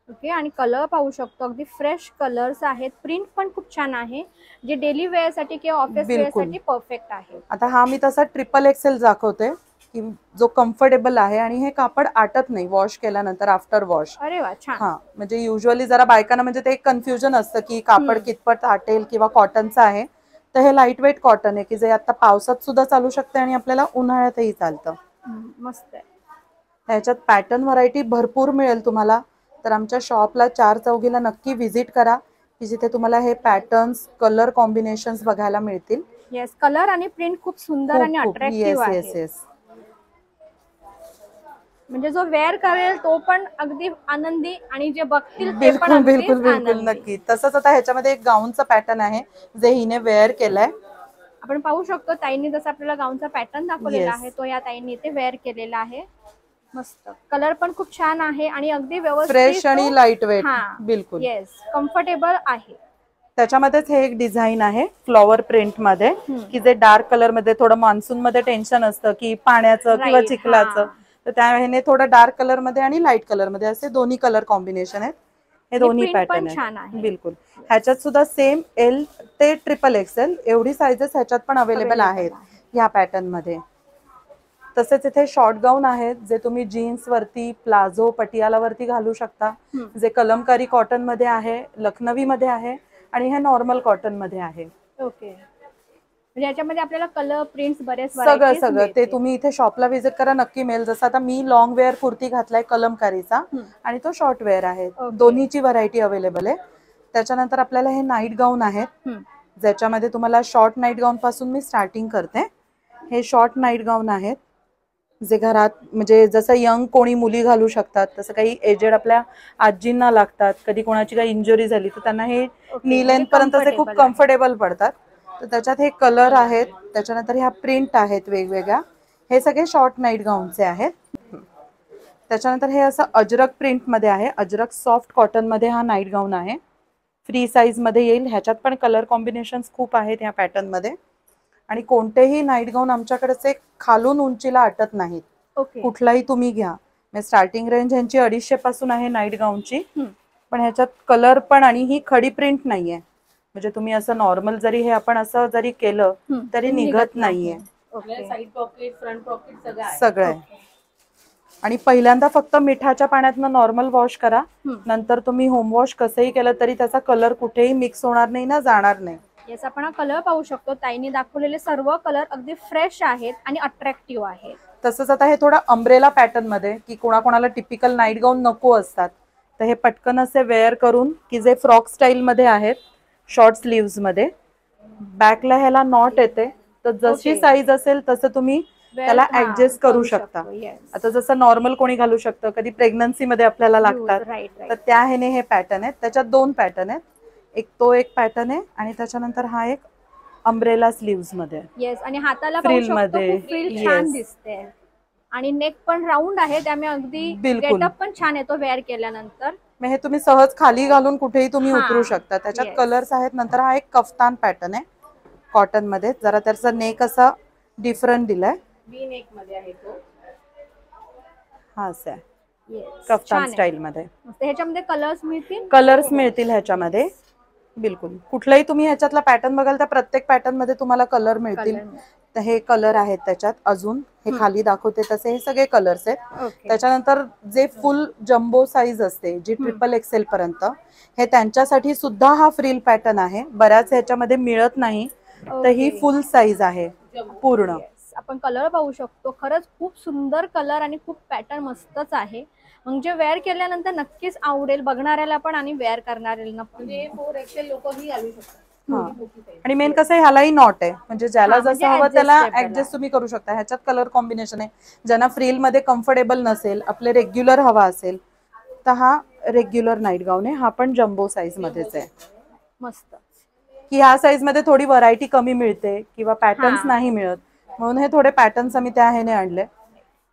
ओके, आणि कलर पाहू शकतो, अगदी फ्रेश कलर्स आहेत. प्रिंट पण खूप छान आहे, जे डेली वेअर साठी किंवा ऑफिस वेअर साठी परफेक्ट आहे. आता हा मी तसा XXL दाखवते की जो कम्फर्टेबल आहे आणि हे कापड आटत नाही वॉश केल्यानंतर, आफ्टर वॉश. अरे वा, छान. हा, म्हणजे युजली जरा बायकांना म्हणजे ते एक कन्फ्युजन असतं की कापड कितपत आटेल किंवा कॉटनचं आहे. तर हे लाईट वेट कॉटन आहे की जे आता पावसात सुद्धा चालू शकते आणि आपल्याला उन्हाळ्यातही चालतं. मस्त आहे. ह्याच्यात पॅटर्न व्हरायटी भरपूर मिळेल तुम्हाला. तर आमच्या शॉपला 4 चौघीला नक्की व्हिजिट करा की जिथे तुम्हाला हे पॅटर्न्स, कलर कॉम्बिनेशन्स बघायला मिळतील. येस, कलर आणि प्रिंट खूप सुंदर आणि अट्रॅक्टिव्ह आहे. येस, म्हणजे जो वेअर करेल तो पण अगदी आनंदी आणि जे बघतील ते पण बिलकुल बिलकुल बिलकुल नक्की. तसंच आता ह्याच्यामध्ये एक गाऊनचं पॅटर्न आहे जे हिने वेअर केलंय. आपण पाहू शकतो ताईंनी जसं आपल्याला गाऊनचा पॅटर्न दाखवलेला Yes. आहे तो या ताईंनी इथे वेअर केलेला आहे. मस्त कलर पण खूप छान आहे आणि अगदी व्यवस्थित फ्रेश आणि लाईट वेट. हा बिलकुल येस कम्फर्टेबल आहे. त्याच्यामध्येच हे एक डिझाईन आहे फ्लॉवर प्रिंट मध्ये की जे डार्क कलर मध्ये थोडं मान्सून मध्ये टेन्शन असतं की पाण्याचं किंवा Right, चिखलाचं, हा. तर त्या ह्याने थोडं डार्क कलर मध्ये आणि लाईट कलर मध्ये असे दोन्ही कलर कॉम्बिनेशन आहेत. हे दोन्ही print पण पॅटर्न छान आहेत. आहे. बिलकुल ह्याच्यात सुद्धा सेम एल ते XXL एवढी साइजेस ह्याच्यात पण अवेलेबल आहेत ह्या पॅटर्न मध्ये. तसेच इथे शॉर्ट गाऊन आहेत जे तुम्ही जीन्स वरती, प्लाझो, पटियाला वरती घालू शकता. जे कलमकारी कॉटन मध्ये आहे, लखनवी मध्ये आहे आणि हे नॉर्मल कॉटन मध्ये आहे. ओके म्हणजे याच्यामध्ये आपल्याला कलर प्रिंट्स बरेच सगळं varieties सगळं ते मिळतील. तुम्ही इथे शॉपला व्हिजिट करा, नक्की मिळेल. जसं आता मी लॉंग वेअर कुर्ती घातलाय कलमकारीचा आणि तो शॉर्ट वेअर आहे. दोन्हीची व्हरायटी अवेलेबल आहे. त्याच्यानंतर आपल्याला हे नाईट गाऊन आहेत ज्याच्यामध्ये तुम्हाला शॉर्ट नाईट गाऊन पासून मी स्टार्टिंग करते. हे शॉर्ट नाईट गाऊन आहेत जे घरात म्हणजे जसं यंग कोणी मुली घालू शकतात, तसं काही एजेड आपल्या आजींना लागतात. कधी कोणाची काही इंजुरी झाली तर त्यांना हे नी लेंथ पर्यंत ते खूप कम्फर्टेबल पडतात. तर त्याच्यात हे कलर आहेत, त्याच्यानंतर ह्या प्रिंट आहेत वेगवेगळ्या. हे सगळे शॉर्ट नाईट गाऊनचे आहेत. त्याच्यानंतर हे असं अजरक प्रिंट मध्ये आहे, अजरक सॉफ्ट कॉटन मध्ये हा नाईट गाऊन आहे. फ्री साईज मध्ये येईल. ह्याच्यात पण कलर कॉम्बिनेशन्स खूप आहेत ह्या पॅटर्न मध्ये. आणि कोणतेही नाईट गाऊन आमच्याकडेचे खालून उंचीला अटत नाहीत. कुठलाही तुम्ही घ्या. स्टार्टिंग रेंज ह्यांची 250 पासून आहे नाईट गाऊनची. पण ह्याच्यात कलर पण आणि ही खडी प्रिंट नाहीये, म्हणजे तुम्ही असं नॉर्मल जरी हे आपण असं जरी केलं तरी निघत नाहीये. साईड पॉकेट, फ्रंट पॉकेट सगळं आहे. आणि पहिल्यांदा फक्त मिठाच्या पाण्यातनं नॉर्मल वॉश करा, नंतर तुम्ही होम वॉश कसंही केलं तरी त्याचा कलर कुठेही मिक्स होणार नाही ना जाणार नाही. येस आपण हा कलर पाहू शकतो. ताईंनी दाखवलेले सर्व कलर अगदी फ्रेश आहेत आणि अट्रॅक्टिव्ह आहेत. तसंच आता हे थोडं अम्ब्रेला पॅटर्न मध्ये की कोणाकोणाला टिपिकल नाईट गाऊन नको असतात, तर हे पटकन असे वेअर करून की जे फ्रॉक स्टाईल मध्ये आहेत, शॉर्ट स्लीव्स मध्ये. बॅकला ह्याला नॉट येते, तर जशी साईज असेल तसं तुम्ही त्याला ऍडजस्ट करू शकता. आता जसं नॉर्मल कोणी घालू शकतं, कधी प्रेग्नन्सी मध्ये आपल्याला लागतात, तर त्या ह्याने हे पॅटर्न आहेत. त्याच्यात 2 पॅटर्न आहेत. एक तो एक पॅटर्न आहे आणि त्याच्यानंतर हा एक अम्ब्रेला स्लीव्स मध्ये. येस आणि हाताला पाहू शकतो खूप फ्रिल छान दिसते आणि नेक पण राऊंड आहे, त्यामुळे अगदी गेटअप पण छान येतो वेअर केल्यानंतर. मग हे तुम्ही सहज खाली घालून कुठेही तुम्ही उतरू शकता. त्याच्यात कलर्स आहेत. नंतर हा एक कफ्तान पॅटर्न आहे कॉटन मध्ये. जरा त्याचा नेक असा डिफरंट दिलाय, वी नेक मध्ये आहे तो. हा असा आहे कफ्तान स्टाईल मध्ये. ह्याच्यामध्ये कलर्स मिळतील ह्याच्यामध्ये. बिलकुल कुठलाही तुम्ही ह्याच्यातला पॅटर्न बघाल तर प्रत्येक पॅटर्न मध्ये तुम्हाला कलर मिळतील. तर हे कलर आहेत त्याच्यात. अजून हे खाली दाखवते तसे हे सगळे कलर्स आहेत. त्याच्यानंतर जे फुल जम्बो साईज असते जी XXL पर्यंत, हे त्यांच्यासाठी सुद्धा हा फ्रिल पॅटर्न आहे. बऱ्याच ह्याच्यामध्ये मिळत नाही, तर ही फुल साईज आहे पूर्ण. आपण कलर पाहू शकतो. खरंच खूप सुंदर कलर आणि खूप पॅटर्न मस्तच आहे. म्हणजे वेअर केल्यानंतर नक्कीच आवडेल बघणाऱ्याला पण आणि वेअर करणाऱ्याला पण. म्हणजे 4XL लोकही घालू शकतात. आणि मेन कसं ह्यालाही नॉट आहे, म्हणजे ज्याला जसं हवं त्याला ऍडजस्ट तुम्ही करू शकता. ह्याच्यात कलर कॉम्बिनेशन आहे. ज्यांना फ्रिल मध्ये कम्फर्टेबल नसेल, आपले रेग्युलर हवा असेल, तर हा रेग्युलर नाईट गाऊन आहे. हा पण जम्बो साईज मध्येच आहे. मस्त की ह्या साईज मध्ये थोडी व्हरायटी कमी मिळते किंवा पॅटर्न्स नाही मिळत, म्हणून हे थोडे पॅटर्न्स आम्ही त्या ह्याने आणले.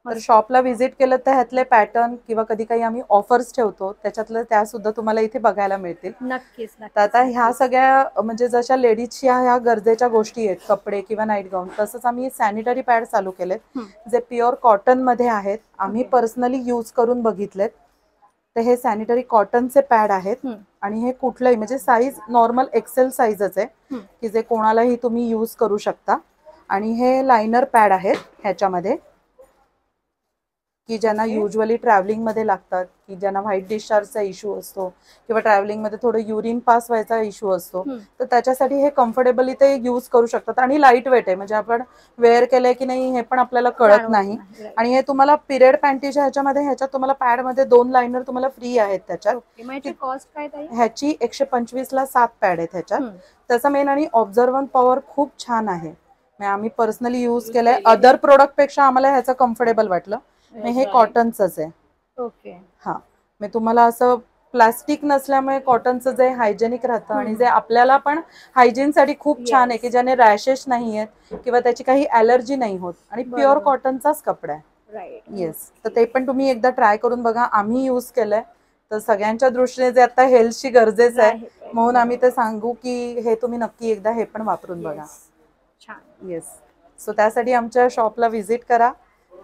तर शॉपला व्हिजिट केलं तर ह्यातले पॅटर्न किंवा कधी काही आम्ही ऑफर्स ठेवतो त्याच्यातलं त्या सुद्धा तुम्हाला इथे बघायला मिळतील. नक्कीच. तर आता ह्या सगळ्या म्हणजे जशा लेडीजच्या ह्या गरजेच्या गोष्टी आहेत, कपडे किंवा नाईट गाऊन, तसंच आम्ही सॅनिटरी पॅड चालू केलेत जे प्युअर कॉटन मध्ये आहेत. आम्ही पर्सनली यूज करून बघितलेत. तर हे सॅनिटरी कॉटनचे पॅड आहेत आणि हे कुठलंही म्हणजे साईज नॉर्मल XL साईजच आहे की जे कोणालाही तुम्ही यूज करू शकता. आणि हे लायनर पॅड आहेत ह्याच्यामध्ये की ज्यांना युजली ट्रॅव्हलिंग मध्ये लागतात, की ज्यांना व्हाईट डिस्चार्जचा इश्यू असतो किंवा ट्रॅव्हलिंग मध्ये थोडं युरिन पास व्हायचा इश्यू असतो, तर त्याच्यासाठी हे कम्फर्टेबली ते यूज करू शकतात. आणि लाईट वेट आहे, म्हणजे आपण वेअर केलंय की नाही हे पण आपल्याला कळत नाही. आणि हे तुम्हाला पिरियड पॅन्टीच्या ह्याच्यामध्ये ह्याच्यात तुम्हाला पॅड मध्ये 2 लायनर तुम्हाला फ्री आहेत त्याच्यात. कॉस्ट काय ताई? ह्याची 125 ला 7 पॅड आहेत ह्याच्यात. त्याचा मेन आणि ऑब्झर्व्हंट पॉवर खूप छान आहे. आम्ही पर्सनली यूज केलंय. अदर प्रोडक्ट पेक्षा आम्हाला ह्याचं कम्फर्टेबल वाटलं. हे कॉटनच आहे. ओके. हा मी तुम्हाला असं प्लास्टिक नसल्यामुळे कॉटनचं जे हायजेनिक राहतं आणि जे आपल्याला पण हायजीनसाठी खूप छान आहे की ज्याने रॅशेस नाही आहेत किंवा त्याची काही ॲलर्जी नाही होत आणि प्युअर कॉटनचाच कपडा आहे. राईट. येस, तर ते पण तुम्ही एकदा ट्राय करून बघा. आम्ही यूज केलंय, तर सगळ्यांच्या दृष्टीने जे आता हेल्थची गरजेचं आहे म्हणून आम्ही ते सांगू की हे तुम्ही नक्की एकदा हे पण वापरून बघा. छान. येस, सो त्यासाठी आमच्या शॉपला व्हिजिट करा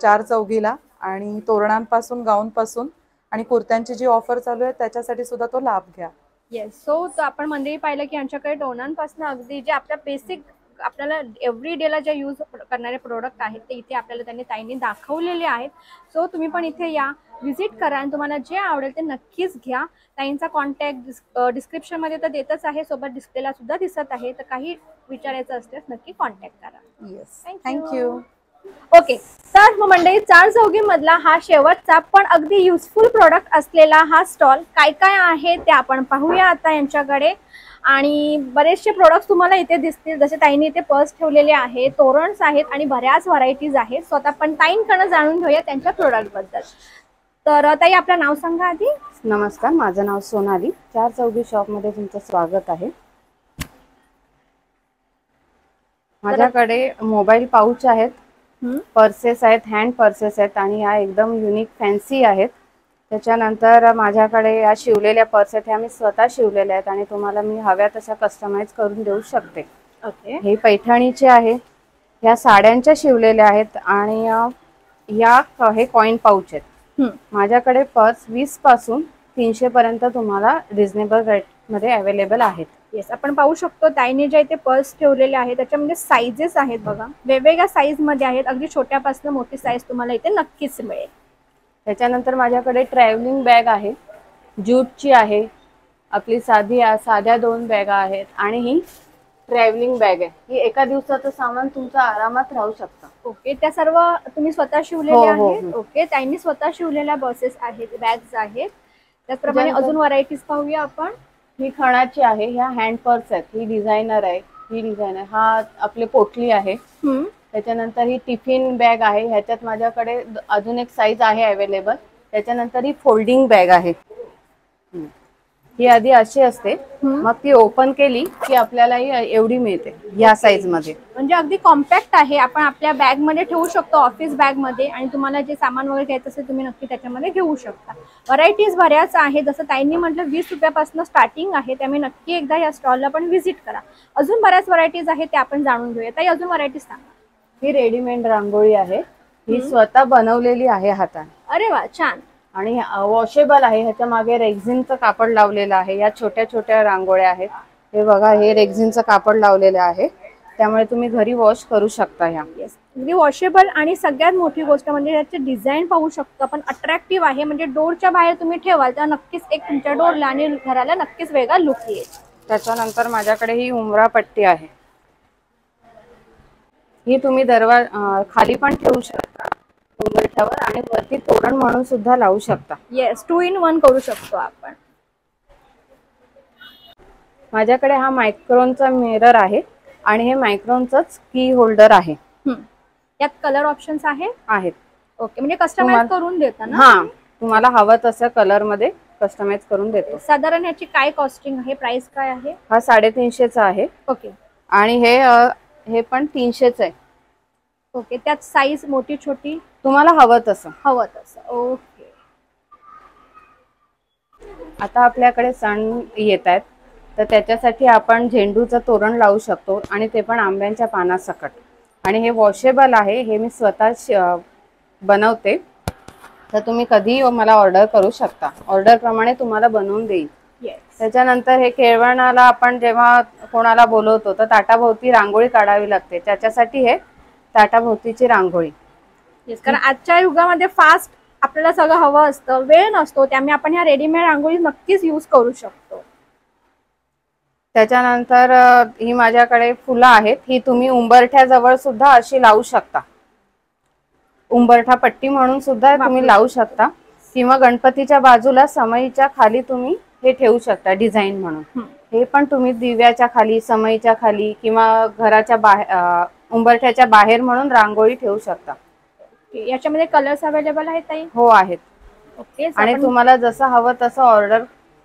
4 चौघीला आणि तोरणांपासून गाऊनपासून आणि कुर्त्यांची जी ऑफर चालू आहे त्याच्यासाठी सुद्धा तो लाभ घ्या. येस, सो आपण मंडळी पाहिलं की यांच्याकडे डोनांपासून अगदी जे आपल्या बेसिक आपल्याला एव्हरी डेला जे यूज करणारे प्रोडक्ट आहेत ते इथे आपल्याला ताईंनी दाखवलेले आहेत. सो तुम्ही पण इथे या, व्हिजिट करा आणि तुम्हाला जे आवडेल ते नक्कीच घ्या. ताईंचा कॉन्टॅक्ट डिस्क्रिप्शनमध्ये तर देतच आहे, सोबत डिस्प्लेला सुद्धा दिसत आहे. तर काही विचारायचं असल्यास नक्की कॉन्टॅक्ट करा. Yes, thank you. ओके, तर मग मंडळी 4 चौघी मधला हा शेवटचा पण अगदी युजफुल प्रोडक्ट असलेला हा स्टॉल काय काय आहे ते आपण पाहूया आता यांच्याकडे. आणि बरेचसे प्रोडक्ट्स तुम्हाला इथे दिसतील, जसे ताईंनी इथे पर्स ठेवलेले आहे, तोरणस आहेत आणि बऱ्याच व्हरायटीज आहेत. स्वतः आपण ताईंकडनं जाणून घेऊया त्यांच्या प्रोडक्ट बद्दल. तर ताई आपलं नाव सांगा आधी. नमस्कार, माझं नाव सोनाली. 4 चौघी शॉप मध्ये तुमचं स्वागत आहे. माझ्याकडे मोबाईल पाऊच आहेत, पर्सेस आहेत, हँड पर्सेस आहेत आणि या एकदम युनिक फॅन्सी आहेत. त्याच्यानंतर माझ्याकडे या शिवलेल्या पर्स आहेत, ह्या मी स्वतः शिवलेल्या आहेत आणि तुम्हाला मी हव्या तशा कस्टमाइज करून देऊ शकते. ओके, हे पैठणीचे आहे, ह्या साड्यांच्या शिवलेल्या आहेत आणि हे कॉइन पाऊच आहेत. माझ्याकडे पर्स 20 पासून 300 पर्यंत तुम्हाला रिझनेबल रेट मध्ये अवेलेबल आहेत. येस, आपण पाहू शकतो ताईने जे इथे पर्स ठेवलेले आहेत त्याच्यामध्ये साईजेस आहेत बघा, वेगवेगळ्या साईज मध्ये आहेत. अगदी छोट्यापासून मोठी साईज तुम्हाला इथे नक्कीच मिळेल. त्याच्यानंतर माझ्याकडे ट्रॅव्हलिंग बॅग आहे, ज्यूटची आहे, आपली साध्या 2 बॅगा आहेत आणि ही ट्रॅव्हलिंग बॅग आहे. ही एका दिवसाचं सामान तुमचं आरामात राहू शकतं. ओके, त्या सर्व तुम्ही स्वतः शिवलेल्या आहेत. ओके, ताईंनी स्वतः शिवलेल्या बसेस आहेत, बॅग्स आहेत. त्याचप्रमाणे अजून व्हरायटीज पाहूया आपण. ही खणाची आहे, ह्या हँड पर्स आहेत, ही डिझायनर आहे, हा आपले पोटली आहे. त्याच्यानंतर ही टिफिन बॅग आहे, ह्याच्यात माझ्याकडे अजून एक साईज आहे अवेलेबल. त्याच्यानंतर ही फोल्डिंग बॅग आहे. ही आधी अशी असते, मग ती ओपन केली की आपल्याला एवढी मिळते या साईज मध्ये. म्हणजे अगदी कॉम्पॅक्ट आहे, आपण आपल्या बॅग मध्ये ठेवू शकतो, ऑफिस बॅग मध्ये. आणि तुम्हाला जे सामान वगैरे घ्यायचं असेल तुम्ही नक्की त्याच्यामध्ये घेऊ शकता. व्हरायटीज बऱ्याच आहे, जसं ताईंनी म्हटलं 20 रुपयापासून स्टार्टिंग आहे. त्यामुळे नक्की एकदा या स्टॉलला पण व्हिजिट करा. अजून बऱ्याच व्हरायटीज आहेत ते आपण जाणून घेऊया. ताई अजून व्हरायटीज सांगा. ही रेडीमेड रांगोळी आहे, ही स्वतः बनवलेली आहे हाताने. अरे वा, छान. आणि वॉशेबल आहे, ह्याच्या मागे रेक्झिनचं कापड लावलेलं आहे. या छोट्या छोट्या रांगोळ्या आहेत, हे बघा, हे रेक्झिनचं कापड लावलेलं आहे, त्यामुळे तुम्ही घरी वॉश करू शकता. ह्या अगदी वॉशेबल आणि सगळ्यात मोठी गोष्ट म्हणजे याचे डिझाईन पाहू शकतो आपण, अट्रॅक्टिव्ह आहे. म्हणजे डोरच्या बाहेर तुम्ही ठेवाल तर नक्कीच एक तुमच्या डोरला आणि घराला नक्कीच वेगळा लुक येईल. त्याच्यानंतर माझ्याकडे ही उमरा पट्टी आहे, ही तुम्ही खाली पण ठेवू शकता उंबरठ्यावर आणि वरती तोरण म्हणून सुद्धा लावू शकता. येस, 2 in 1 करू शकतो आपण. माझ्याकडे हा मायक्रोनचा मिरर आहे आणि हे मायक्रोनचंच की होल्डर आहे. यात कलर ऑप्शन्स आहेत. ओके, म्हणजे कस्टमाइज करून देता ना? हा, तुम्हाला हवं तसं कलर मध्ये कस्टमाइज करून देतो. साधारण ह्याची काय कॉस्टिंग आहे, प्राइस काय आहे? हा 350चा आहे. ओके, आणि हे पण 300च आहे. ओके, त्यात साईज मोठी छोटी तुम्हाला हवं तसं. ओके. आता आपल्याकडे सण येत आहेत, तर त्याच्यासाठी आपण झेंडूचं तोरण लावू शकतो आणि ते पण आंब्यांच्या पानासकट. आणि हे वॉशेबल आहे, हे मी स्वतः बनवते. तर तुम्ही कधीही मला ऑर्डर करू शकता, ऑर्डर प्रमाणे तुम्हाला बनवून देईल. त्याच्यानंतर हे केळवणाला आपण जेव्हा कोणाला बोलवतो तर ताटाभोवती रांगोळी काढावी लागते, त्याच्यासाठी हे ताटाभोवतीची रांगोळी. कारण आजच्या युगामध्ये फास्ट आपल्याला सगळं हवं असतं, वेळ नसतो, त्यामुळे आपण ह्या रेडीमेड रांगोळी नक्कीच यूज करू शकतो. त्याच्यानंतर ही माझ्याकडे फुलं आहेत, ही तुम्ही उंबरठ्याजवळ सुद्धा अशी लावू शकता, उंबरठा पट्टी म्हणून सुद्धा तुम्ही लावू शकता, किंवा गणपतीच्या बाजूला समईच्या खाली तुम्ही हे ठेवू शकता डिझाईन म्हणून. हे पण तुम्ही दिव्याच्या खाली, समईच्या खाली किंवा घराच्या बाहेर, उंबरठ्याच्या बाहेर म्हणून रांगोळी ठेवू शकता. याच्यामध्ये कलर्स अवेलेबल आहेत ताई? हो आहेत. ओके, आणि तुम्हाला जसं हवं तसं ऑर्डर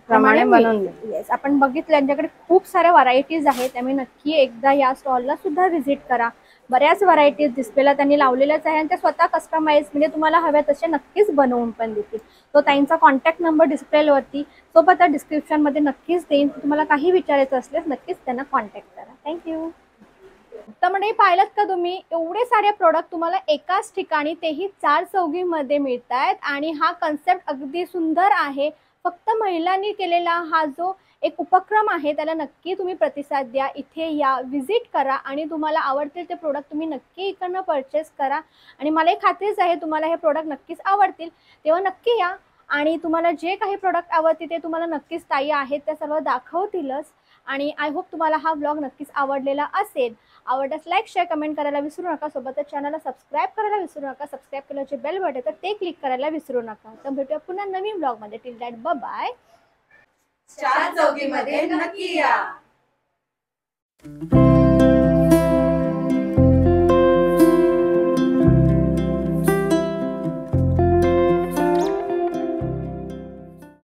प्रमाणे बनवून देऊ. येस, आपण बघितलं यांच्याकडे खूप साऱ्या व्हरायटीज आहेत, त्यामुळे नक्की एकदा या स्टॉलला सुद्धा व्हिजिट करा. बऱ्याच व्हरायटीज डिस्प्लेला त्यांनी लावलेल्याच आहे आणि त्या स्वतः कस्टमाइज म्हणजे तुम्हाला हव्या तसे नक्कीच बनवून पण देतील. तो ताईंचा कॉन्टॅक्ट नंबर डिस्प्लेवरती सोबत डिस्क्रिप्शनमध्ये नक्कीच देईन. तुम्हाला काही विचारायचं असल्यास नक्कीच त्यांना कॉन्टॅक्ट करा. थँक्यू. तर म्हणजे पाहिलं का तुम्ही, एवढे सारे प्रोडक्ट तुम्हाला एकाच ठिकाणी तेही 4 चौघीमध्ये मिळत आहेत आणि हा कन्सेप्ट अगदी सुंदर आहे. फक्त महिलांनी केलेला हा जो एक उपक्रम आहे त्याला नक्की तुम्ही प्रतिसाद द्या. इथे या, व्हिजिट करा आणि तुम्हाला आवडतील ते प्रोडक्ट तुम्ही नक्की इकडनं परचेस करा. आणि मला एक खात्रीच आहे तुम्हाला हे प्रोडक्ट नक्कीच आवडतील. तेव्हा नक्की या आणि तुम्हाला जे काही प्रोडक्ट आवडतील ते तुम्हाला नक्कीच ताई आहेत त्या सर्व दाखवतीलच. आणि आय होप तुम्हाला हा ब्लॉग नक्कीच आवडलेला असेल. आवडल्यास लाईक, शेअर, कमेंट करायला विसरू नका. सोबतच चॅनलला सबस्क्राईब करायला विसरू नका. सबस्क्राईब केल्याचे बेल बटन तर ते क्लिक करायला विसरू नका. तर भेटूया पुन्हा नवीन ब्लॉगमध्ये. Till that by. 4 चौघीमध्ये नक्की या.